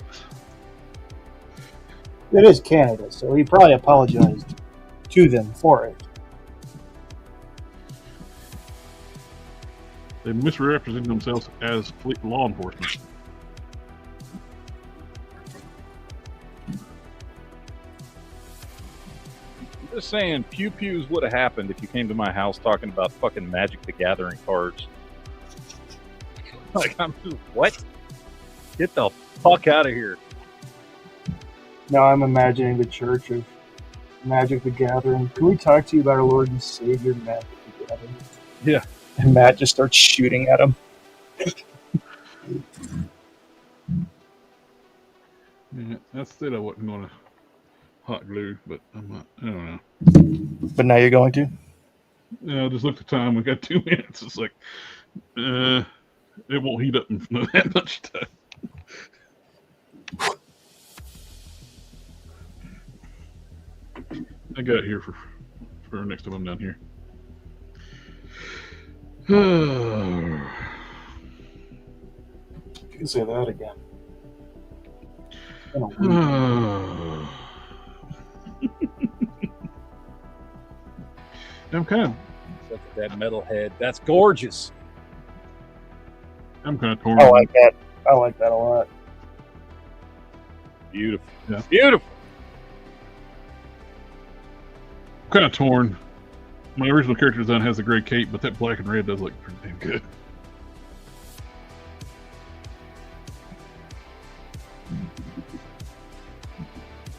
It is Canada, so he probably apologized to them for it. They misrepresented themselves as law enforcement. I'm just saying, pew pews would have happened if you came to my house talking about fucking Magic the Gathering cards. Like, I'm just, what? Get the fuck out of here. Now I'm imagining the Church of Magic the Gathering. Can we talk to you about our Lord and Savior, Magic the Gathering? Yeah. And Matt just starts shooting at him. Yeah, I said I wasn't going to hot glue, but I'm not. I don't know. But now you're going to? Yeah, just look at the time. We got 2 minutes. It's like, it won't heat up in that much time. I got it here for next time I'm down here. You can say that again. I'm kind of. Look at that metal head. That's gorgeous. I'm kind of torn. I like that. I like that a lot. Beautiful. Yeah. Beautiful. Kind of torn. My original character design has the gray cape, but that black and red does look pretty damn good.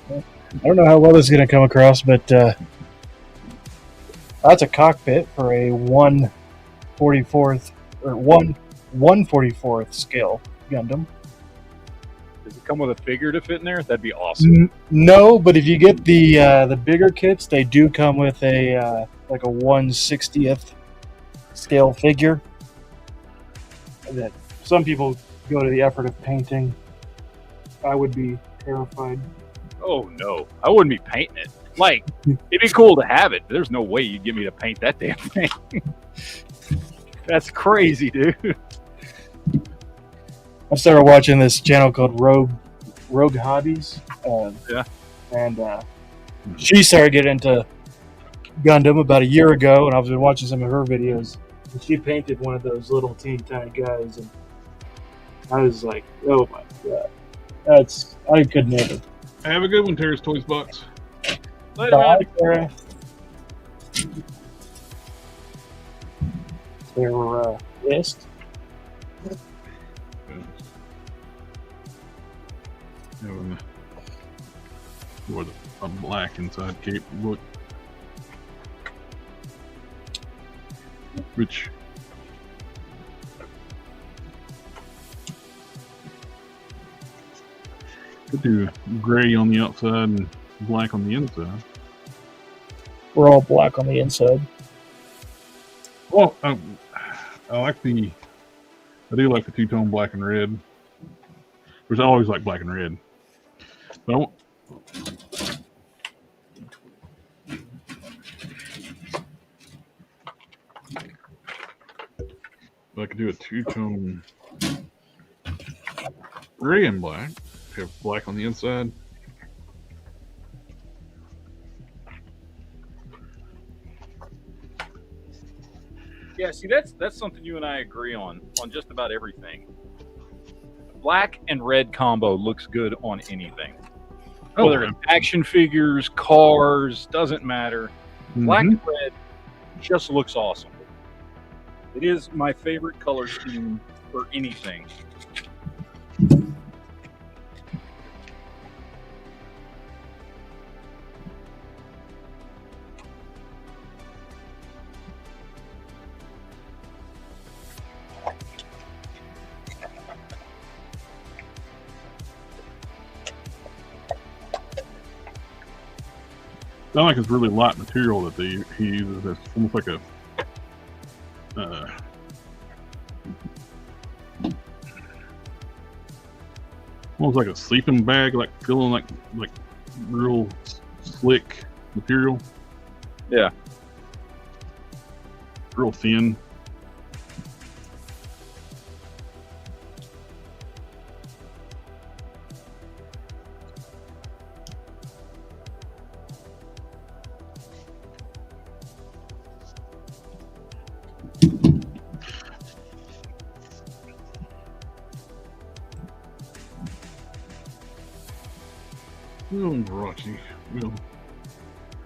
I don't know how well this is going to come across, but that's a cockpit for a 1/44th or 1/44th scale Gundam. Does it come with a figure to fit in there? That'd be awesome. No, but if you get the bigger kits, they do come with a like a 1/60th scale figure. That some people go to the effort of painting. I would be terrified. Oh no, I wouldn't be painting it. Like, it'd be cool to have it. But there's no way you'd get me to paint that damn thing. That's crazy, dude. I started watching this channel called Rogue Hobbies. Yeah. And she started getting into Gundam about a year ago, and I've been watching some of her videos. And she painted one of those little teeny tiny guys, and I was like, oh my god. I could never. Have a good one, Terrace Toys Box. Later, man. Bye, Their list. With a black inside cape look. Which Could do gray on the outside and black on the inside. We're all black on the inside. Well, I do like the two-tone black and red. Which I always like black and red. But I could do a two-tone gray and black. Have black on the inside. Yeah, see, that's something you and I agree on just about everything. Black and red combo looks good on anything. Whether it's action figures, cars, doesn't matter. Black and red just looks awesome. It is my favorite color scheme for anything. I like it's really light material that he uses. It's almost like a almost like a sleeping bag, like feeling like real slick material. Yeah, real thin.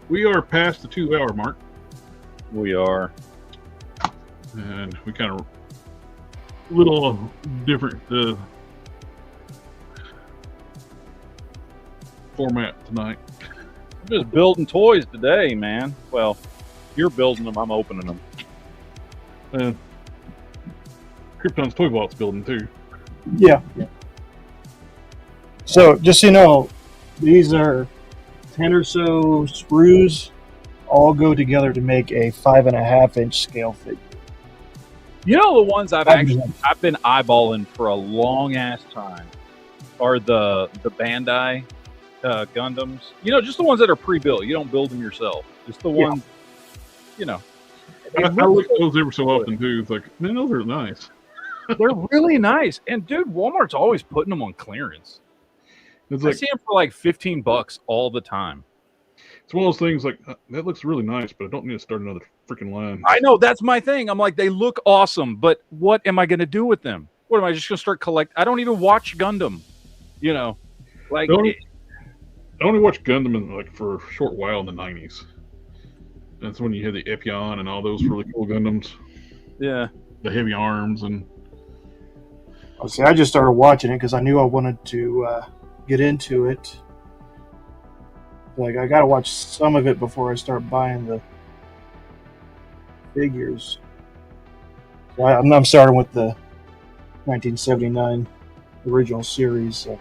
We are past the 2-hour mark. we are. And we kind of little different format tonight. I'm just building toys today, man. Well, you're building them, I'm opening them. And Krypton's Toy Vault's building too. Yeah. So, just so you know, these are 10 or so screws all go together to make a 5.5-inch scale figure. You know, the ones I've been eyeballing for a long ass time are the Bandai Gundams. You know, just the ones that are pre-built. You don't build them yourself. Just the ones, you know. I look at those every so often too. It's like, man, those are nice. They're really nice. And dude, Walmart's always putting them on clearance. It's I like, see them for like $15 all the time. it's one of those things like, that looks really nice, but I don't need to start another freaking line. I know, that's my thing. I'm like, they look awesome, but what am I going to do with them? What am I just going to start collect? I don't even watch Gundam, you know, like I only watched Gundam in, like, for a short while in the 90s. That's when you had the Epion and all those really cool Gundams. Yeah. The heavy arms and. See, I just started watching it because I knew I wanted to get into it. Like, I got to watch some of it before I start buying the figures. So I'm starting with the 1979 original series, so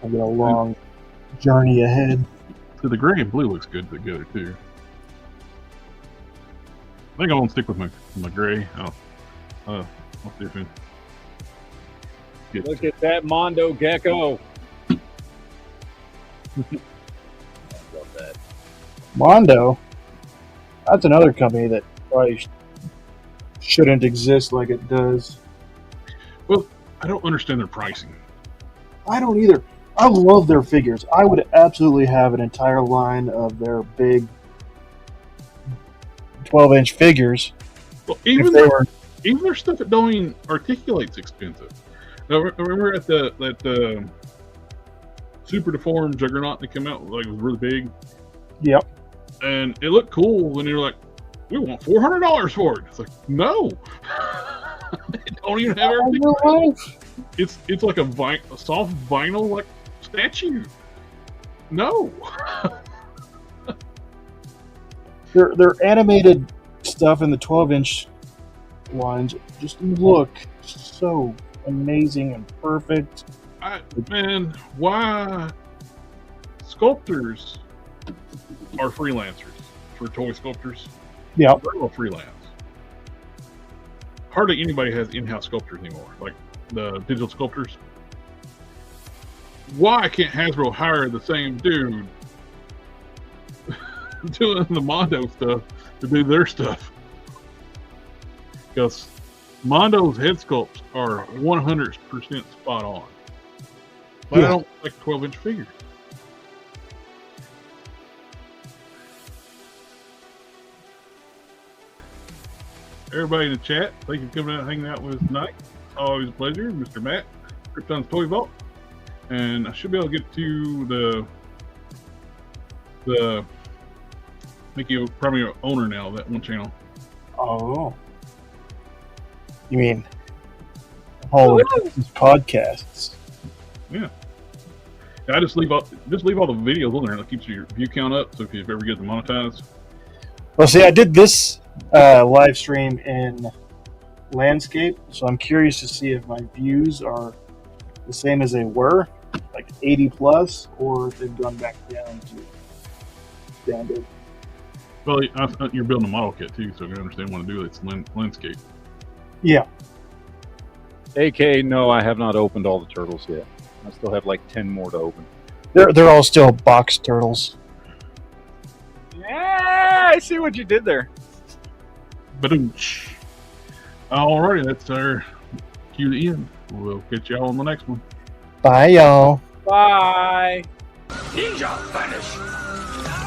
I've got a long journey ahead. So the gray and blue looks good together too. I think I won't stick with my gray. I'll see if it. Look at that Mondo Gecko. Love that. Mondo, that's another company that probably shouldn't exist like it does. Well, I don't understand their pricing. I don't either. I love their figures. I would absolutely have an entire line of their big 12-inch figures. Well, If they were, even their stuff that don't even articulate's expensive. Now, remember at that super deformed Juggernaut that came out, like, it was really big, yep. and it looked cool. When you're like, we want $400 for it. It's like, no, it don't even have everything. It's like a soft vinyl like statue. No. Their animated stuff in the 12-inch lines just look so amazing and perfect. Man, why sculptors are freelancers for toy sculptors? Yeah. They're all freelance. Hardly anybody has in-house sculptors anymore, like the digital sculptors. Why can't Hasbro hire the same dude doing the Mondo stuff to do their stuff? Because Mondo's head sculpts are 100% spot on. But I don't like 12-inch figures. Everybody in the chat, thank you for coming out and hanging out with us tonight. Always a pleasure. Mr. Matt, Krypton's Toy Vault. And I should be able to get to the I think you're probably an owner now of that one channel. Oh. You mean all the podcasts? Yeah. I just leave all the videos on there, and it keeps your view count up. So if you ever get demonetized, Well, see, I did this live stream in landscape, so I'm curious to see if my views are the same as they were, like 80 plus, or if they've gone back down to standard. well, you're building a model kit too, so if you understand what to do, it's landscape. Yeah. AK, no, I have not opened all the turtles yet. I still have like 10 more to open. They're all still box turtles. Yeah, I see what you did there. Ba-doom-tsh. Alrighty, that's our cue to end. We'll catch y'all on the next one. Bye, y'all. Bye. Ninja vanish.